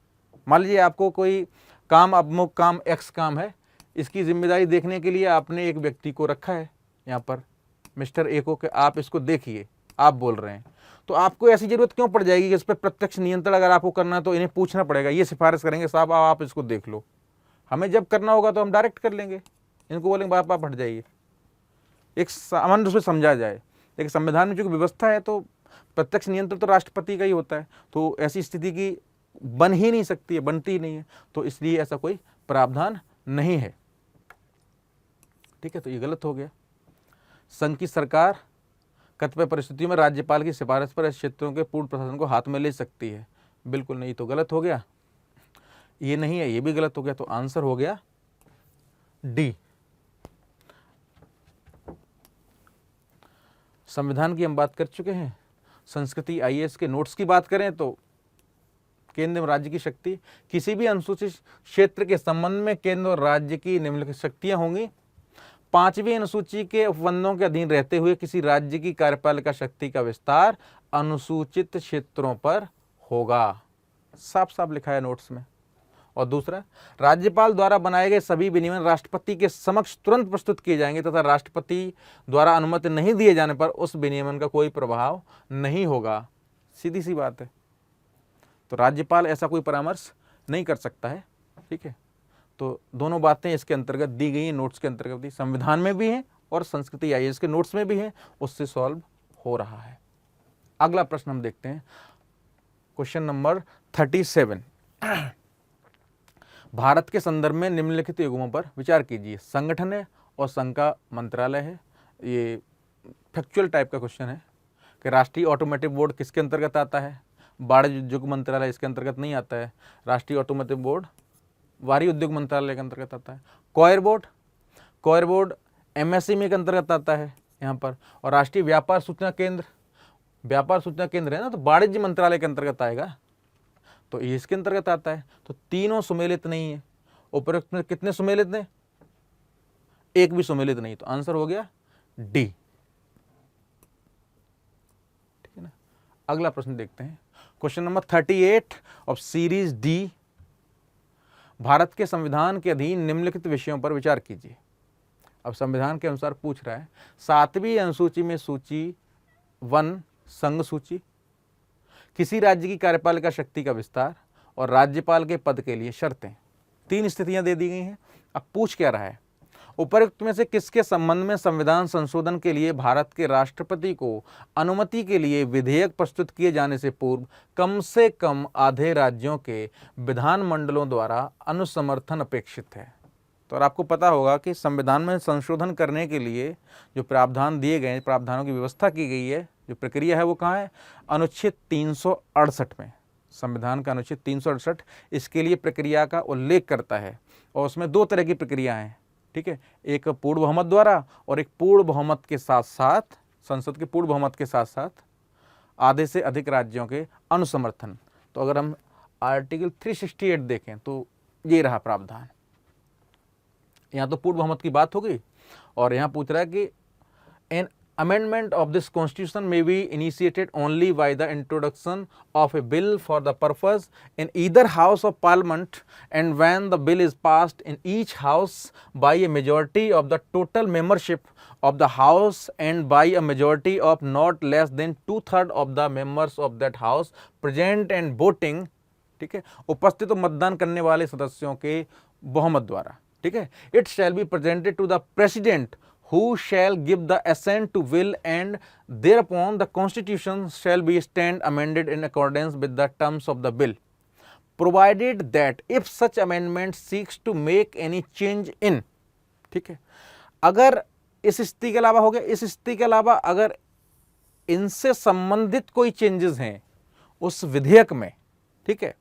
A: मान लीजिए आपको कोई काम, अमुक काम, एक्स काम है, इसकी जिम्मेदारी देखने के लिए आपने एक व्यक्ति को रखा है यहाँ पर, मिस्टर ए को, कि आप इसको देखिए, आप बोल रहे हैं। तो आपको ऐसी जरूरत क्यों पड़ जाएगी कि इस पर प्रत्यक्ष नियंत्रण अगर आपको करना है तो इन्हें पूछना पड़ेगा, ये सिफारिश करेंगे साहब आप इसको देख लो। हमें जब करना होगा तो हम डायरेक्ट कर लेंगे, इनको बोलेंगे आप हट जाइए, एक सामान्य रूप से समझा जाए। लेकिन संविधान में जो व्यवस्था है तो प्रत्यक्ष नियंत्रण तो राष्ट्रपति का ही होता है। तो ऐसी स्थिति की बन ही नहीं सकती है, बनती ही नहीं है। तो इसलिए ऐसा कोई प्रावधान नहीं है, ठीक है। तो ये गलत हो गया। संघ की सरकार कतिपय परिस्थितियों में राज्यपाल की सिफारिश पर ऐसे क्षेत्रों के पूर्ण प्रशासन को हाथ में ले सकती है, बिल्कुल नहीं। तो गलत हो गया, ये नहीं है, ये भी गलत हो गया। तो आंसर हो गया डी। संविधान की हम बात कर चुके हैं। संस्कृति आईएएस के नोट्स की बात करें तो केंद्र एवं राज्य की शक्ति, किसी भी अनुसूचित क्षेत्र के संबंध में केंद्र और राज्य की निम्नलिखित शक्तियां होंगी। 5वीं अनुसूची के उपबंधों के अधीन रहते हुए किसी राज्य की कार्यपालिका शक्ति का विस्तार अनुसूचित क्षेत्रों पर होगा, साफ साफ लिखा है नोट्स में। और दूसरा, राज्यपाल द्वारा बनाए गए सभी विनियमन राष्ट्रपति के समक्ष तुरंत प्रस्तुत किए जाएंगे तथा राष्ट्रपति द्वारा अनुमति नहीं दिए जाने पर उस विनियमन का कोई प्रभाव नहीं होगा। सीधी सी बात है। तो राज्यपाल ऐसा कोई परामर्श नहीं कर सकता है, ठीक है। तो दोनों बातें इसके अंतर्गत दी गई हैं, नोट्स के अंतर्गत दी, संविधान में भी हैं और संस्कृति आईएएस के नोट्स में भी हैं, उससे सॉल्व हो रहा है। अगला प्रश्न हम देखते हैं, क्वेश्चन नंबर 37। भारत के संदर्भ में निम्नलिखित युग्मों पर विचार कीजिए। संगठन और संघ का मंत्रालय है। ये फैक्चुअल टाइप का क्वेश्चन है कि राष्ट्रीय ऑटोमोटिव बोर्ड किसके अंतर्गत आता है, वाणिज्य उद्योग मंत्रालय इसके अंतर्गत नहीं आता है। राष्ट्रीय ऑटोमोटिव बोर्ड वाणिज्य उद्योग मंत्रालय के अंतर्गत आता है। कॉयर बोर्ड एमएसएमई के अंतर्गत आता है यहाँ पर। और राष्ट्रीय व्यापार सूचना केंद्र है ना, तो वाणिज्य मंत्रालय के अंतर्गत आएगा, तो ये इसके अंतर्गत आता है। तो तीनों सुमेलित नहीं है। उपरोक्त में कितने सुमेलित हैं? एक भी सुमेलित नहीं, तो आंसर हो गया डी। ठीक है ना। अगला प्रश्न देखते हैं, question number 38 of series D. Bharat के संविधान के अधीन निम्नलिखित विषयों पर विचार कीजिए। अब संविधान के अनुसार पूछ रहा है, 7वीं अनुसूची में सूची 1 संघ सूची, किसी राज्य की कार्यपालिका शक्ति का विस्तार और राज्यपाल के पद के लिए शर्तें। 3 स्थितियां दे दी गई हैं। अब पूछ क्या रहा है, उपरोक्त में से किसके संबंध में संविधान संशोधन के लिए भारत के राष्ट्रपति को अनुमति के लिए विधेयक प्रस्तुत किए जाने से पूर्व कम से कम आधे राज्यों के विधानमंडलों द्वारा अनुसमर्थन अपेक्षित है। तो और आपको पता होगा कि संविधान में संशोधन करने के लिए जो प्रावधान दिए गए हैं, प्रावधानों की व्यवस्था की गई है, जो प्रक्रिया है वो कहाँ है? अनुच्छेद 368 में। संविधान का अनुच्छेद 368 इसके लिए प्रक्रिया का उल्लेख करता है, और उसमें 2 तरह की प्रक्रियाएं हैं। ठीक है, एक पूर्ण बहुमत द्वारा और एक पूर्ण बहुमत के साथ साथ, संसद के पूर्ण बहुमत के साथ साथ आधे से अधिक राज्यों के अनुसमर्थन। तो अगर हम आर्टिकल 368 देखें तो ये रहा प्रावधान। यहाँ तो पूर्ण बहुमत की बात हो गई, और यहाँ पूछ रहा है कि N amendment of this constitution may be initiated only by the introduction of a bill for the purpose in either house of parliament, and when the bill is passed in each house by a majority of the total membership of the house and by a majority of not less than 2/3 of the members of that house present and voting। ठीक है, उपस्थित और मतदान करने वाले सदस्यों के बहुमत द्वारा। ठीक है, it shall be presented to the president who shall give the assent to bill, and thereupon the constitution shall be stand amended in accordance with the terms of the bill, provided that if such amendment seeks to make any change in। ठीक है, अगर इस स्थिति के अलावा हो गया, इस स्थिति के अलावा अगर इनसे संबंधित कोई चेंजेस हैं उस विधेयक में, ठीक है,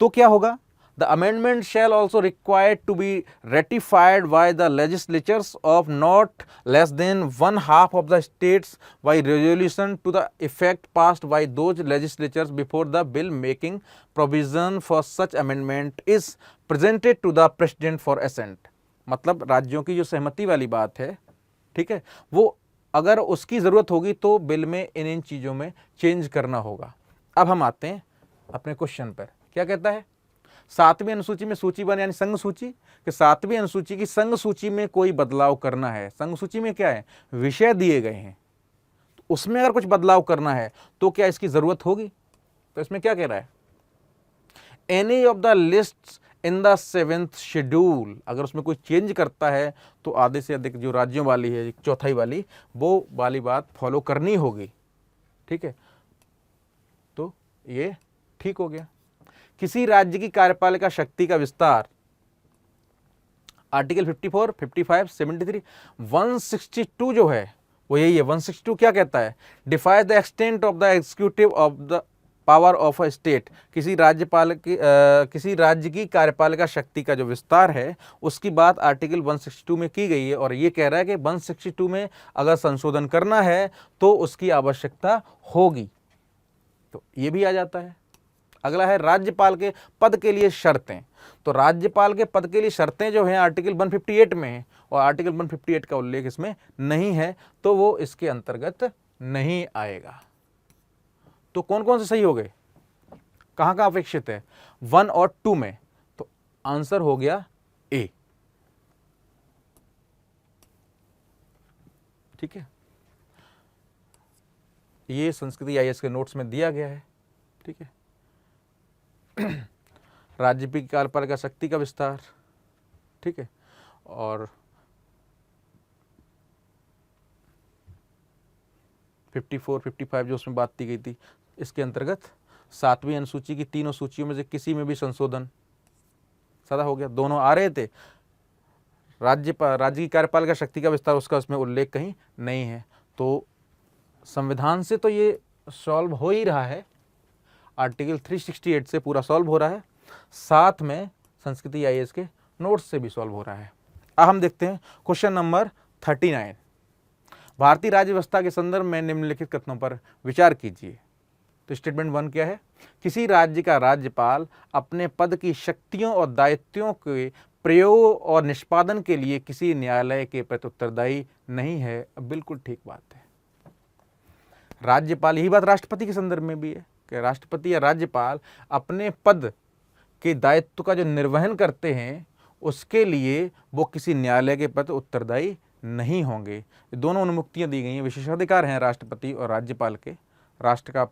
A: तो क्या होगा? The amendment shall also required to be ratified by the legislatures of not less than 1/2 of the states by resolution to the effect passed by those legislatures before the bill making provision for such amendment is presented to the president for assent। मतलब राज्यों की जो सहमति वाली बात है, ठीक है, वो अगर उसकी ज़रूरत होगी तो बिल में इन चीज़ों में चेंज करना होगा। अब हम आते हैं अपने क्वेश्चन पर। क्या कहता है? 7वीं अनुसूची में सूची 1 यानी संघ सूची, कि 7वीं अनुसूची की संघ सूची में कोई बदलाव करना है। संघ सूची में क्या है? विषय दिए गए हैं, तो उसमें अगर कुछ बदलाव करना है तो क्या इसकी जरूरत होगी? तो इसमें क्या कह रहा है? Any of the list in the 7th schedule, अगर उसमें कोई चेंज करता है तो आधे से अधिक जो राज्यों वाली है, चौथाई वाली, वो वाली बात फॉलो करनी होगी। ठीक है, तो ये ठीक हो गया। किसी राज्य की कार्यपालिका शक्ति का विस्तार, आर्टिकल 54, 55, 73, 162 जो है वो यही है। 162 क्या कहता है? Defies the extent of the executive of the power of a state. किसी राज्य की कार्यपालिका शक्ति का जो विस्तार है उसकी बात आर्टिकल 162 में की गई है, और ये कह रहा है कि 162 में अगर संशोधन करना है तो उसकी आवश्यकता होगी। तो ये भी आ जाता है। अगला है राज्यपाल के पद के लिए शर्तें। तो राज्यपाल के पद के लिए शर्तें जो हैं आर्टिकल 158 में है, और आर्टिकल 158 का उल्लेख इसमें नहीं है, तो वो इसके अंतर्गत नहीं आएगा। तो कौन कौन से सही हो गए? कहाँ कहाँ अपेक्षित है? 1 और 2 में। तो आंसर हो गया ए। ठीक है, ये संस्कृति IAS के नोट्स में दिया गया है। ठीक है, राज्य की कार्यपालिका शक्ति का विस्तार, ठीक है, और 54, 55 जो उसमें बात की गई थी, इसके अंतर्गत 7वीं अनुसूची की तीनों सूचियों में से किसी में भी संशोधन, सादा हो गया। दोनों आ रहे थे, राज्य की कार्यपालिका शक्ति का विस्तार उसका उसमें उल्लेख कहीं नहीं है। तो संविधान से तो ये सॉल्व हो ही रहा है, आर्टिकल 368 से पूरा सॉल्व हो रहा है, साथ में संस्कृति आईएएस के नोट्स से भी सॉल्व हो रहा है। अब हम देखते हैं क्वेश्चन नंबर 39। भारतीय राज्य व्यवस्था के संदर्भ में निम्नलिखित कथनों पर विचार कीजिए। तो स्टेटमेंट 1 क्या है? किसी राज्य का राज्यपाल अपने पद की शक्तियों और दायित्वों के प्रयोग और निष्पादन के लिए किसी न्यायालय के प्रति उत्तरदायी नहीं है। बिल्कुल ठीक बात है। राज्यपाल, यही बात राष्ट्रपति के संदर्भ में भी है कि राष्ट्रपति या राज्यपाल अपने पद के दायित्व का जो निर्वहन करते हैं उसके लिए वो किसी न्यायालय के प्रति उत्तरदायी नहीं होंगे। दोनों उन्मुक्तियां दी गई हैं, विशेषाधिकार हैं राष्ट्रपति और राज्यपाल के, राष्ट्र का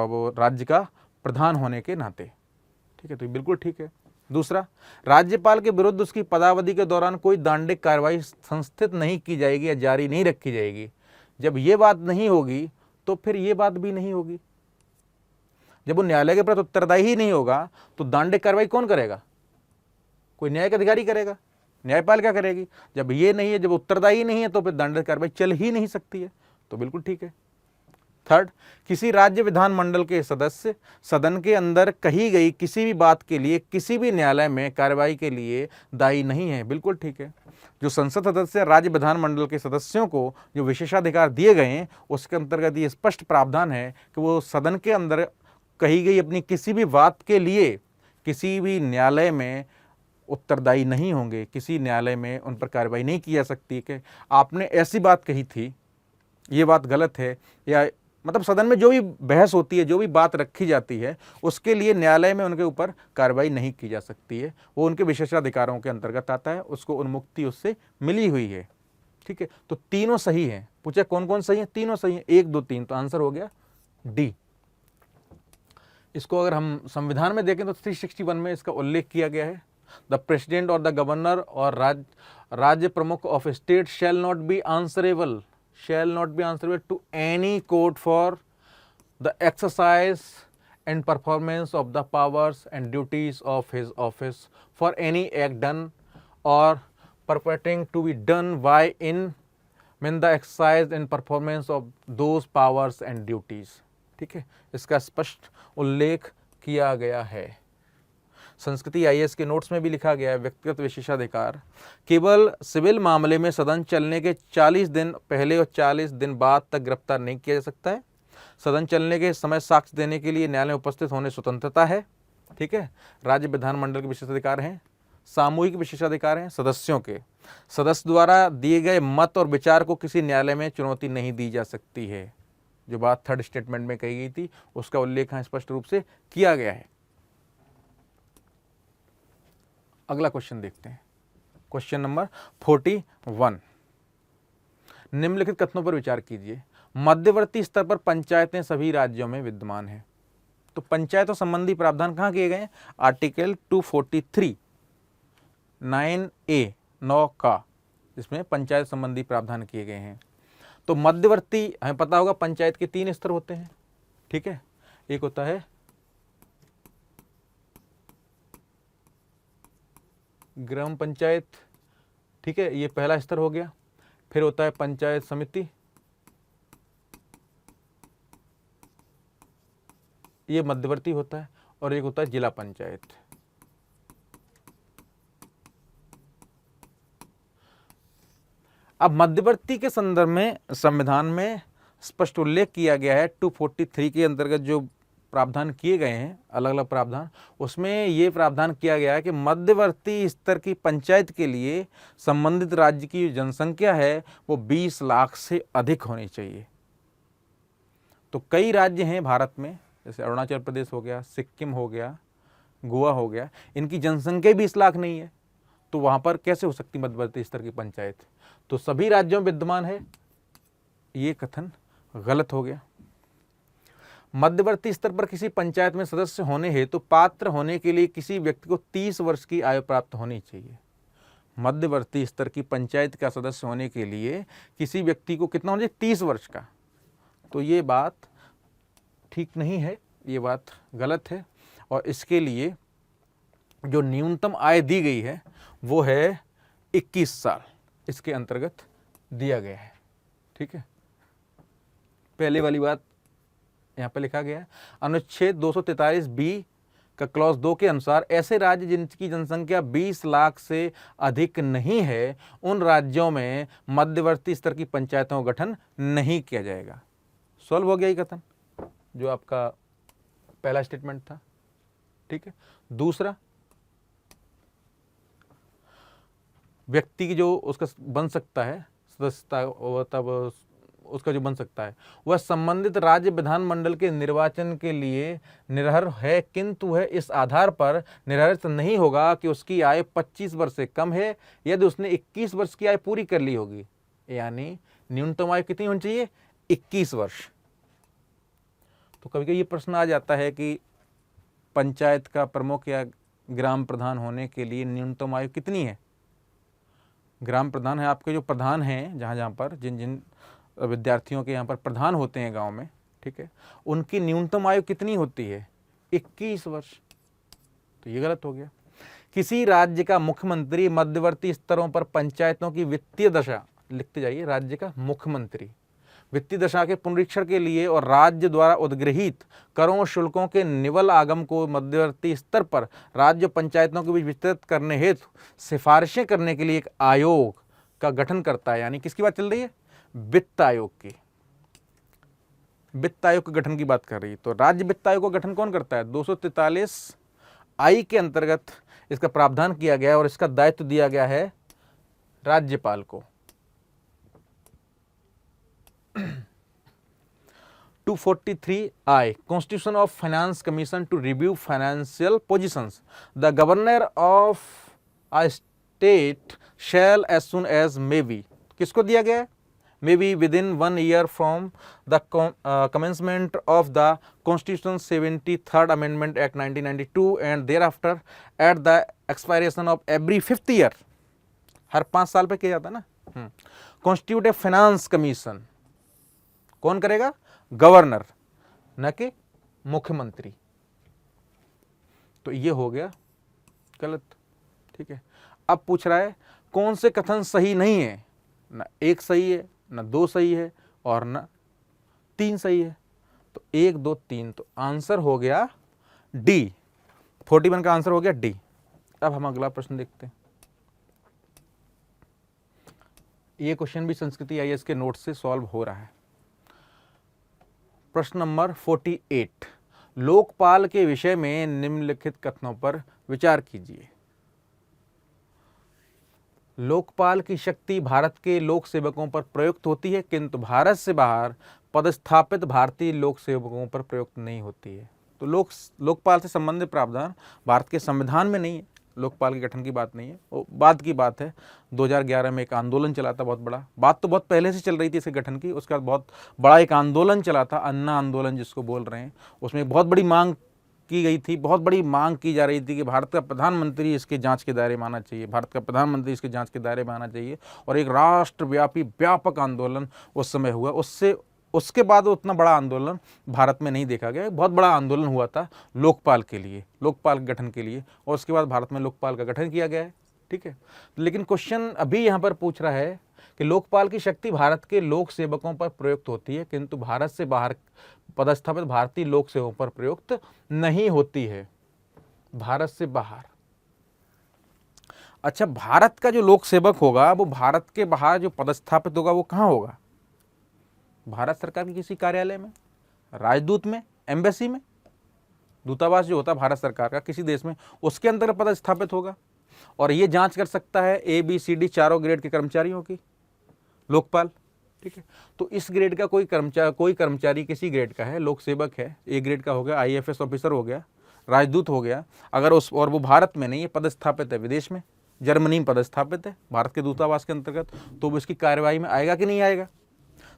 A: वो राज्य का प्रधान होने के नाते। ठीक है, तो ये बिल्कुल ठीक है। दूसरा, राज्यपाल के विरुद्ध उसकी पदावधि के दौरान कोई दंडिक कार्रवाई संस्थित नहीं की जाएगी या जारी नहीं रखी जाएगी। जब ये बात नहीं होगी तो फिर ये बात भी नहीं होगी। जब वो न्यायालय के प्रति उत्तरदायी ही नहीं होगा तो दंडिक कार्रवाई कौन करेगा? कोई न्यायिक अधिकारी करेगा, न्यायपालिका करेगी। जब ये नहीं है, जब उत्तरदायी नहीं है तो फिर दंडिक कार्रवाई चल ही नहीं सकती है। तो बिल्कुल ठीक है। थर्ड, किसी राज्य विधानमंडल के सदस्य सदन के अंदर कही गई किसी भी बात के लिए किसी भी न्यायालय में कार्रवाई के लिए दायी नहीं है। बिल्कुल ठीक है। जो संसद सदस्य राज्य विधानमंडल के सदस्यों को जो विशेषाधिकार दिए गए हैं उसके अंतर्गत ये स्पष्ट प्रावधान है कि वो सदन के अंदर कही गई अपनी किसी भी बात के लिए किसी भी न्यायालय में उत्तरदायी नहीं होंगे। किसी न्यायालय में उन पर कार्रवाई नहीं की जा सकती कि आपने ऐसी बात कही थी, ये बात गलत है, या मतलब सदन में जो भी बहस होती है, जो भी बात रखी जाती है उसके लिए न्यायालय में उनके ऊपर कार्रवाई नहीं की जा सकती है। वो उनके विशेषाधिकारों के अंतर्गत आता है, उसको उन्मुक्ति उससे मिली हुई है। ठीक है, तो तीनों सही हैं। पूछे कौन कौन सही है? तीनों सही हैं, 1 2 3, तो आंसर हो गया डी। इसको अगर हम संविधान में देखें तो 361 में इसका उल्लेख किया गया है, द प्रेसिडेंट और द गवर्नर और राज्य प्रमुख of state shall not be answerable to any court for the exercise and performance of the powers and duties of his office for any act done or purporting to be done by in the exercise and performance of those powers and duties। ठीक है, इसका स्पष्ट उल्लेख किया गया है। संस्कृति IAS के नोट्स में भी लिखा गया है, व्यक्तिगत विशेषाधिकार केवल सिविल मामले में सदन चलने के 40 दिन पहले और 40 दिन बाद तक गिरफ्तार नहीं किया जा सकता है। सदन चलने के समय साक्ष्य देने के लिए न्यायालय में उपस्थित होने स्वतंत्रता है। ठीक है, राज्य विधानमंडल के विशेषाधिकार हैं, सामूहिक विशेषाधिकार हैं सदस्यों के, सदस्य द्वारा दिए गए मत और विचार को किसी न्यायालय में चुनौती नहीं दी जा सकती है। जो बात थर्ड स्टेटमेंट में कही गई थी उसका उल्लेख यहाँ स्पष्ट रूप से किया गया है। अगला क्वेश्चन देखते हैं, क्वेश्चन नंबर 41। निम्नलिखित कथनों पर विचार कीजिए। मध्यवर्ती स्तर पर पंचायतें सभी राज्यों में विद्यमान हैं। तो पंचायतों संबंधी प्रावधान कहाँ किए गए हैं? आर्टिकल 243 9A 9 का, जिसमें पंचायत संबंधी प्रावधान किए गए हैं। तो मध्यवर्ती, हमें पता होगा पंचायत के 3 स्तर होते हैं। ठीक है, एक होता है ग्राम पंचायत, ठीक है, ये पहला स्तर हो गया। फिर होता है पंचायत समिति, ये मध्यवर्ती होता है, और एक होता है जिला पंचायत। अब मध्यवर्ती के संदर्भ में संविधान में स्पष्ट उल्लेख किया गया है 243 के अंतर्गत जो प्रावधान किए गए हैं, अलग अलग प्रावधान, उसमें ये प्रावधान किया गया है कि मध्यवर्ती स्तर की पंचायत के लिए संबंधित राज्य की जनसंख्या है वो 20 लाख से अधिक होनी चाहिए। तो कई राज्य हैं भारत में, जैसे अरुणाचल प्रदेश हो गया, सिक्किम हो गया, गोवा हो गया, इनकी जनसंख्या 20 लाख नहीं है, तो वहाँ पर कैसे हो सकती मध्यवर्ती स्तर की पंचायत? तो सभी राज्यों में विद्यमान है, ये कथन गलत हो गया। मध्यवर्ती स्तर पर किसी पंचायत में सदस्य होने हेतु पात्र होने के लिए किसी व्यक्ति को 30 वर्ष की आयु प्राप्त होनी चाहिए। मध्यवर्ती स्तर की पंचायत का सदस्य होने के लिए किसी व्यक्ति को कितना होना चाहिए? 30 वर्ष का। तो ये बात ठीक नहीं है, ये बात गलत है, और इसके लिए जो न्यूनतम आय दी गई है वो है 21 साल इसके अंतर्गत दिया गया है। ठीक है, पहले वाली बात यहाँ पे लिखा गया है, अनुच्छेद 243 बी का क्लॉज 2 के अनुसार ऐसे राज्य जिनकी जनसंख्या 20 लाख से अधिक नहीं है, उन राज्यों में मध्यवर्ती स्तर की पंचायतों का गठन नहीं किया जाएगा। सॉल्व हो गया ये कथन, जो आपका पहला स्टेटमेंट था। ठीक है, दूसरा, व्यक्ति की जो उसका बन सकता है सदस्यता, तब उसका जो बन सकता है वह संबंधित राज्य विधानमंडल के निर्वाचन के लिए निरर्ह है, किंतु वह इस आधार पर निरर्ह नहीं होगा कि उसकी आयु 25 वर्ष से कम है यदि उसने 21 वर्ष की आयु पूरी कर ली होगी। यानी न्यूनतम आयु कितनी होनी चाहिए? 21 वर्ष। तो कभी कभी ये प्रश्न आ जाता है कि पंचायत का प्रमुख या ग्राम प्रधान होने के लिए न्यूनतम आयु कितनी है? ग्राम प्रधान है, आपके जो प्रधान हैं जहाँ जहाँ पर जिन जिन विद्यार्थियों के यहाँ पर प्रधान होते हैं गांव में, ठीक है, उनकी न्यूनतम आयु कितनी होती है? 21 वर्ष। तो ये गलत हो गया। किसी राज्य का मुख्यमंत्री मध्यवर्ती स्तरों पर पंचायतों की वित्तीय दशा, लिखते जाइए, राज्य का मुख्यमंत्री वित्तीय दशा के पुनरीक्षण के लिए और राज्य द्वारा उद्गृहित करों और शुल्कों के निवल आगम को मध्यवर्ती स्तर पर राज्य पंचायतों के बीच वितरित करने हेतु सिफारिशें करने के लिए एक आयोग का गठन करता है। यानी किसकी बात चल रही है? वित्त आयोग की। वित्त आयोग के गठन की बात कर रही है। तो राज्य वित्त आयोग का गठन कौन करता है? 243 आई के अंतर्गत इसका प्रावधान किया गया और इसका दायित्व दिया गया है राज्यपाल को। 243I Constitution of Finance Commission to review financial positions. The governor of a state shall as soon as may be, किसको दिया गया है? May be within 1 year from the commencement of the Constitution 73rd Amendment Act 1992 and thereafter at the expiration of every 5th year. हर 5 साल पे किया जाता है ना। Constitute a Finance Commission. कौन करेगा? गवर्नर, न कि मुख्यमंत्री। तो ये हो गया गलत। ठीक है, अब पूछ रहा है कौन से कथन सही नहीं है? न 1 सही है, न 2 सही है और न 3 सही है। तो 1 2 3, तो आंसर हो गया डी। 41 का आंसर हो गया डी। अब हम अगला प्रश्न देखते हैं। ये क्वेश्चन भी संस्कृति आईएएस के नोट से सॉल्व हो रहा है। प्रश्न नंबर 48, लोकपाल के विषय में निम्नलिखित कथनों पर विचार कीजिए। लोकपाल की शक्ति भारत के लोक सेवकों पर प्रयुक्त होती है, किंतु भारत से बाहर पदस्थापित भारतीय लोक सेवकों पर प्रयुक्त नहीं होती है। तो लोकपाल से संबंधित प्रावधान भारत के संविधान में नहीं है। लोकपाल के गठन की बात नहीं है, वो बाद की बात है। 2011 में एक आंदोलन चला था बहुत बड़ा। बात तो बहुत पहले से चल रही थी इसके गठन की। उसके बाद बहुत बड़ा एक आंदोलन चला था, अन्ना आंदोलन जिसको बोल रहे हैं। उसमें बहुत बड़ी मांग की गई थी, बहुत बड़ी मांग की जा रही थी कि भारत का प्रधानमंत्री इसके जांच के दायरे में आना चाहिए, भारत का प्रधानमंत्री इसके जांच के दायरे में आना चाहिए। और एक राष्ट्रव्यापी व्यापक आंदोलन उस समय हुआ। उसके बाद उतना बड़ा आंदोलन भारत में नहीं देखा गया। बहुत बड़ा आंदोलन हुआ था लोकपाल के लिए, लोकपाल के गठन के लिए, और उसके बाद भारत में लोकपाल का गठन किया गया है। ठीक है, लेकिन क्वेश्चन अभी यहाँ पर पूछ रहा है कि लोकपाल की शक्ति भारत के लोक सेवकों पर प्रयुक्त होती है, किंतु भारत से बाहर पदस्थापित भारतीय लोक सेवकों पर प्रयुक्त नहीं होती है। भारत से बाहर, अच्छा, भारत का जो लोक सेवक होगा वो भारत के बाहर जो पदस्थापित होगा वो कहाँ होगा? भारत सरकार के किसी कार्यालय में, राजदूत में, एम्बेसी में, दूतावास जो होता है भारत सरकार का किसी देश में, उसके अंदर पदस्थापित होगा। और ये जांच कर सकता है ABCD चारों ग्रेड के कर्मचारियों की, लोकपाल। ठीक है, तो इस ग्रेड का कोई कर्मचारी किसी ग्रेड का है, लोक सेवक है, A ग्रेड का हो गया, IFS ऑफिसर हो गया, राजदूत हो गया, अगर और वो भारत में नहीं है, पदस्थापित है विदेश में, जर्मनी में पदस्थापित है भारत के दूतावास के अंतर्गत, तो वो इसकी कार्यवाही में आएगा कि नहीं आएगा?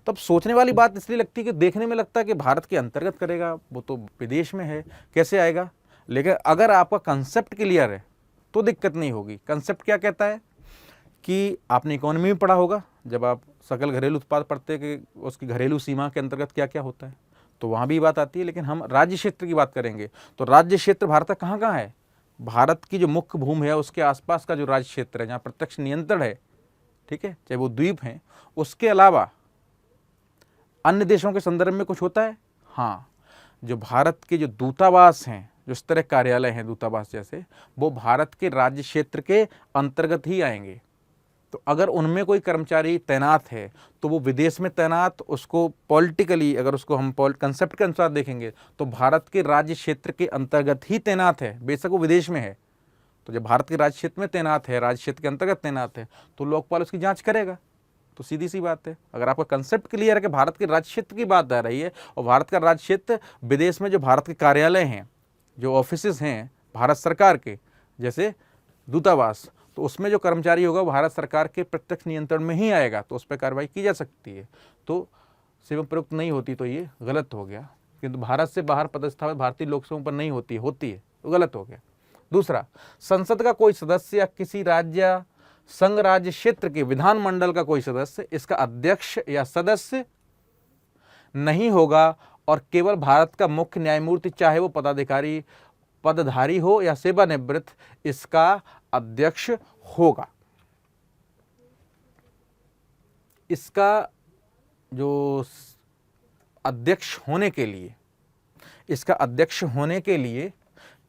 A: तब सोचने वाली बात इसलिए लगती है कि देखने में लगता है कि भारत के अंतर्गत करेगा, वो तो विदेश में है, कैसे आएगा? लेकिन अगर आपका कंसेप्ट क्लियर है तो दिक्कत नहीं होगी। कंसेप्ट क्या कहता है कि आपने इकोनॉमी में पढ़ा होगा, जब आप सकल घरेलू उत्पाद पढ़ते हैं कि उसकी घरेलू सीमा के अंतर्गत क्या क्या होता है, तो वहाँ भी बात आती है। लेकिन हम राज्य क्षेत्र की बात करेंगे तो राज्य क्षेत्र भारत का कहाँ कहाँ है? भारत की जो मुख्य भूमि है उसके आसपास का जो राज्य क्षेत्र है जहाँ प्रत्यक्ष नियंत्रण है, ठीक है, चाहे वो द्वीप हैं, उसके अलावा अन्य देशों के संदर्भ में कुछ होता है। हाँ, जो भारत के जो दूतावास हैं, जो इस तरह कार्यालय हैं दूतावास जैसे, वो भारत के राज्य क्षेत्र के अंतर्गत ही आएंगे। तो अगर उनमें कोई कर्मचारी तैनात है तो वो विदेश में तैनात, उसको पॉलिटिकली अगर उसको हम कंसेप्ट के अनुसार देखेंगे तो भारत के राज्य क्षेत्र के अंतर्गत ही तैनात है, बेशक वो विदेश में है। तो जब भारत के राज्य क्षेत्र में तैनात है, राज्य क्षेत्र के अंतर्गत तैनात है, तो लोकपाल उसकी जांच करेगा। तो सीधी सी बात है, अगर आपका कंसेप्ट क्लियर है कि भारत के राज्य क्षेत्र की बात आ रही है और भारत का राज्य क्षेत्र विदेश में जो भारत के कार्यालय हैं, जो ऑफिसेज हैं भारत सरकार के, जैसे दूतावास, तो उसमें जो कर्मचारी होगा भारत सरकार के प्रत्यक्ष नियंत्रण में ही आएगा, तो उस पर कार्रवाई की जा सकती है। तो सेवा प्रयुक्त नहीं होती तो ये गलत हो गया, किंतु भारत से बाहर पदस्थापित भारतीय लोकसेवों पर नहीं होती है, तो गलत हो गया। दूसरा, संसद का कोई सदस्य या किसी राज्य संघ राज्य क्षेत्र के विधानमंडल का कोई सदस्य इसका अध्यक्ष या सदस्य नहीं होगा और केवल भारत का मुख्य न्यायमूर्ति, चाहे वो पदधारी हो या सेवानिवृत्त, इसका अध्यक्ष होगा। इसका जो अध्यक्ष होने के लिए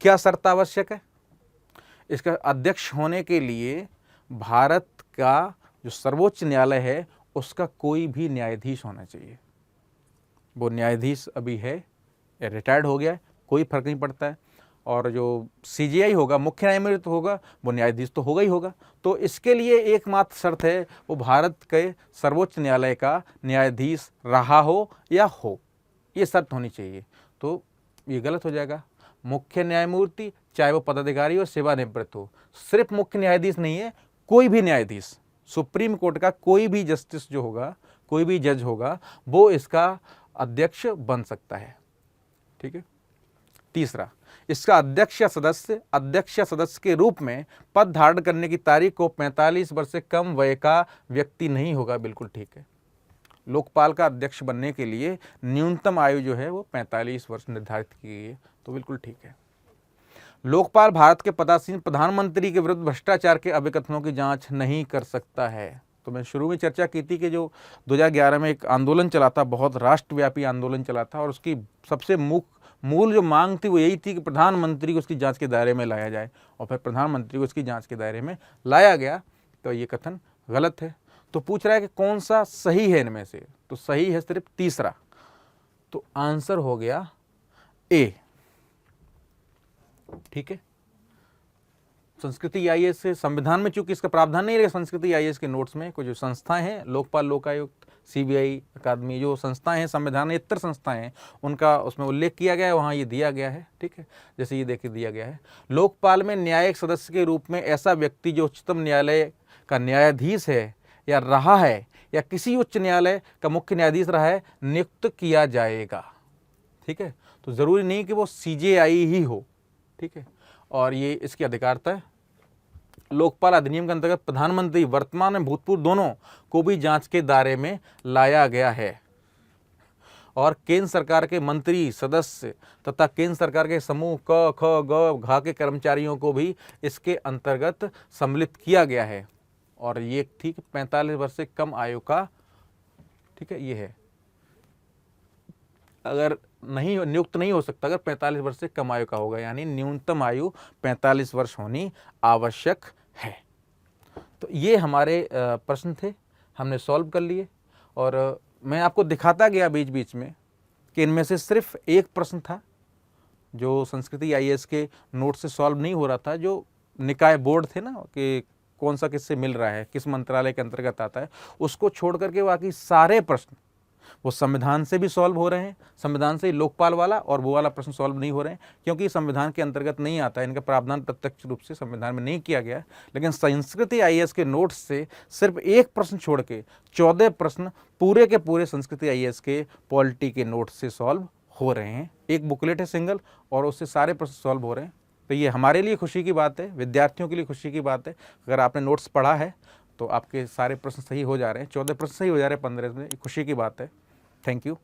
A: क्या शर्त आवश्यक है? इसका अध्यक्ष होने के लिए भारत का जो सर्वोच्च न्यायालय है उसका कोई भी न्यायाधीश होना चाहिए। वो न्यायाधीश अभी है या रिटायर्ड हो गया है, कोई फर्क नहीं पड़ता है। और जो CJI होगा, मुख्य न्यायमूर्ति होगा, वो न्यायाधीश तो होगा ही होगा। तो इसके लिए एकमात्र शर्त है वो भारत के सर्वोच्च न्यायालय का न्यायाधीश रहा हो या हो, ये शर्त होनी चाहिए। तो ये गलत हो जाएगा। मुख्य न्यायमूर्ति चाहे वो पदाधिकारी हो, सेवानिवृत्त हो, सिर्फ मुख्य न्यायाधीश नहीं है, कोई भी न्यायाधीश, सुप्रीम कोर्ट का कोई भी जस्टिस जो होगा, कोई भी जज होगा, वो इसका अध्यक्ष बन सकता है। ठीक है। तीसरा, इसका अध्यक्ष या सदस्य के रूप में पद धारण करने की तारीख को 45 वर्ष से कम वय का व्यक्ति नहीं होगा। बिल्कुल ठीक है। लोकपाल का अध्यक्ष बनने के लिए न्यूनतम आयु जो है वो 45 वर्ष निर्धारित की गई है, तो बिल्कुल ठीक है। लोकपाल भारत के पदासीन प्रधानमंत्री के विरुद्ध भ्रष्टाचार के अभिकथनों की जांच नहीं कर सकता है। तो मैं शुरू में चर्चा की थी कि जो 2011 में एक आंदोलन चला था, बहुत राष्ट्रव्यापी आंदोलन चला था, और उसकी सबसे मूल जो मांग थी वो यही थी कि प्रधानमंत्री को उसकी जांच के दायरे में लाया जाए, और फिर प्रधानमंत्री को उसकी जांच के दायरे में लाया गया। तो ये कथन गलत है। तो पूछ रहा है कि कौन सा सही है इनमें से, तो सही है सिर्फ तीसरा। तो आंसर हो गया ए। ठीक है। संस्कृति IAS से संविधान में चूंकि इसका प्रावधान नहीं रहेगा, संस्कृति IAS के नोट्स में कुछ जो संस्थाएं हैं, लोकपाल, लोकायुक्त, CBI, अकादमी, जो संस्थाएं हैं संविधानेतर संस्थाएं हैं, उनका उसमें उल्लेख किया गया है, वहाँ ये दिया गया है। ठीक है। जैसे ये देखिए दिया गया है, लोकपाल में न्यायिक सदस्य के रूप में ऐसा व्यक्ति जो उच्चतम न्यायालय का न्यायाधीश है या रहा है या किसी उच्च न्यायालय का मुख्य न्यायाधीश रहा है, नियुक्त किया जाएगा। ठीक है। तो जरूरी नहीं कि वो CJI ही हो। ठीक है। और ये इसकी अधिकारता है। लोकपाल अधिनियम के अंतर्गत प्रधानमंत्री, वर्तमान में भूतपूर्व, दोनों को भी जांच के दायरे में लाया गया है। और केंद्र सरकार के मंत्री, सदस्य तथा केंद्र सरकार के समूह क, ख, ग, घ के कर्मचारियों को भी इसके अंतर्गत सम्मिलित किया गया है। और ये ठीक 45 वर्ष से कम आयु का, ठीक है, ये है। अगर नहीं नियुक्त नहीं हो सकता अगर 45 वर्ष से कम आयु का होगा, यानी न्यूनतम आयु 45 वर्ष होनी आवश्यक है। तो ये हमारे प्रश्न थे, हमने सॉल्व कर लिए। और मैं आपको दिखाता गया बीच बीच में कि इनमें से सिर्फ एक प्रश्न था जो संस्कृति IAS के नोट से सॉल्व नहीं हो रहा था, जो निकाय बोर्ड थे ना, कि कौन सा किससे मिल रहा है, किस मंत्रालय के अंतर्गत आता है, उसको छोड़ करके बाकी सारे प्रश्न वो संविधान से भी सॉल्व हो रहे हैं। संविधान से लोकपाल वाला और वो वाला प्रश्न सॉल्व नहीं हो रहे हैं, क्योंकि संविधान के अंतर्गत नहीं आता है, इनका प्रावधान प्रत्यक्ष रूप से संविधान में नहीं किया गया है। लेकिन संस्कृति IAS के नोट्स से सिर्फ एक प्रश्न छोड़ के 14 प्रश्न पूरे के पूरे संस्कृति IAS के पॉलिटी के नोट से सॉल्व हो रहे हैं। एक बुकलेट है सिंगल, और उससे सारे प्रश्न सॉल्व हो रहे हैं। तो ये हमारे लिए खुशी की बात है, विद्यार्थियों के लिए खुशी की बात है। अगर आपने नोट्स पढ़ा है तो आपके सारे प्रश्न सही हो जा रहे हैं, 14 प्रश्न सही हो जा रहे हैं 15 में, खुशी की बात है। Thank you.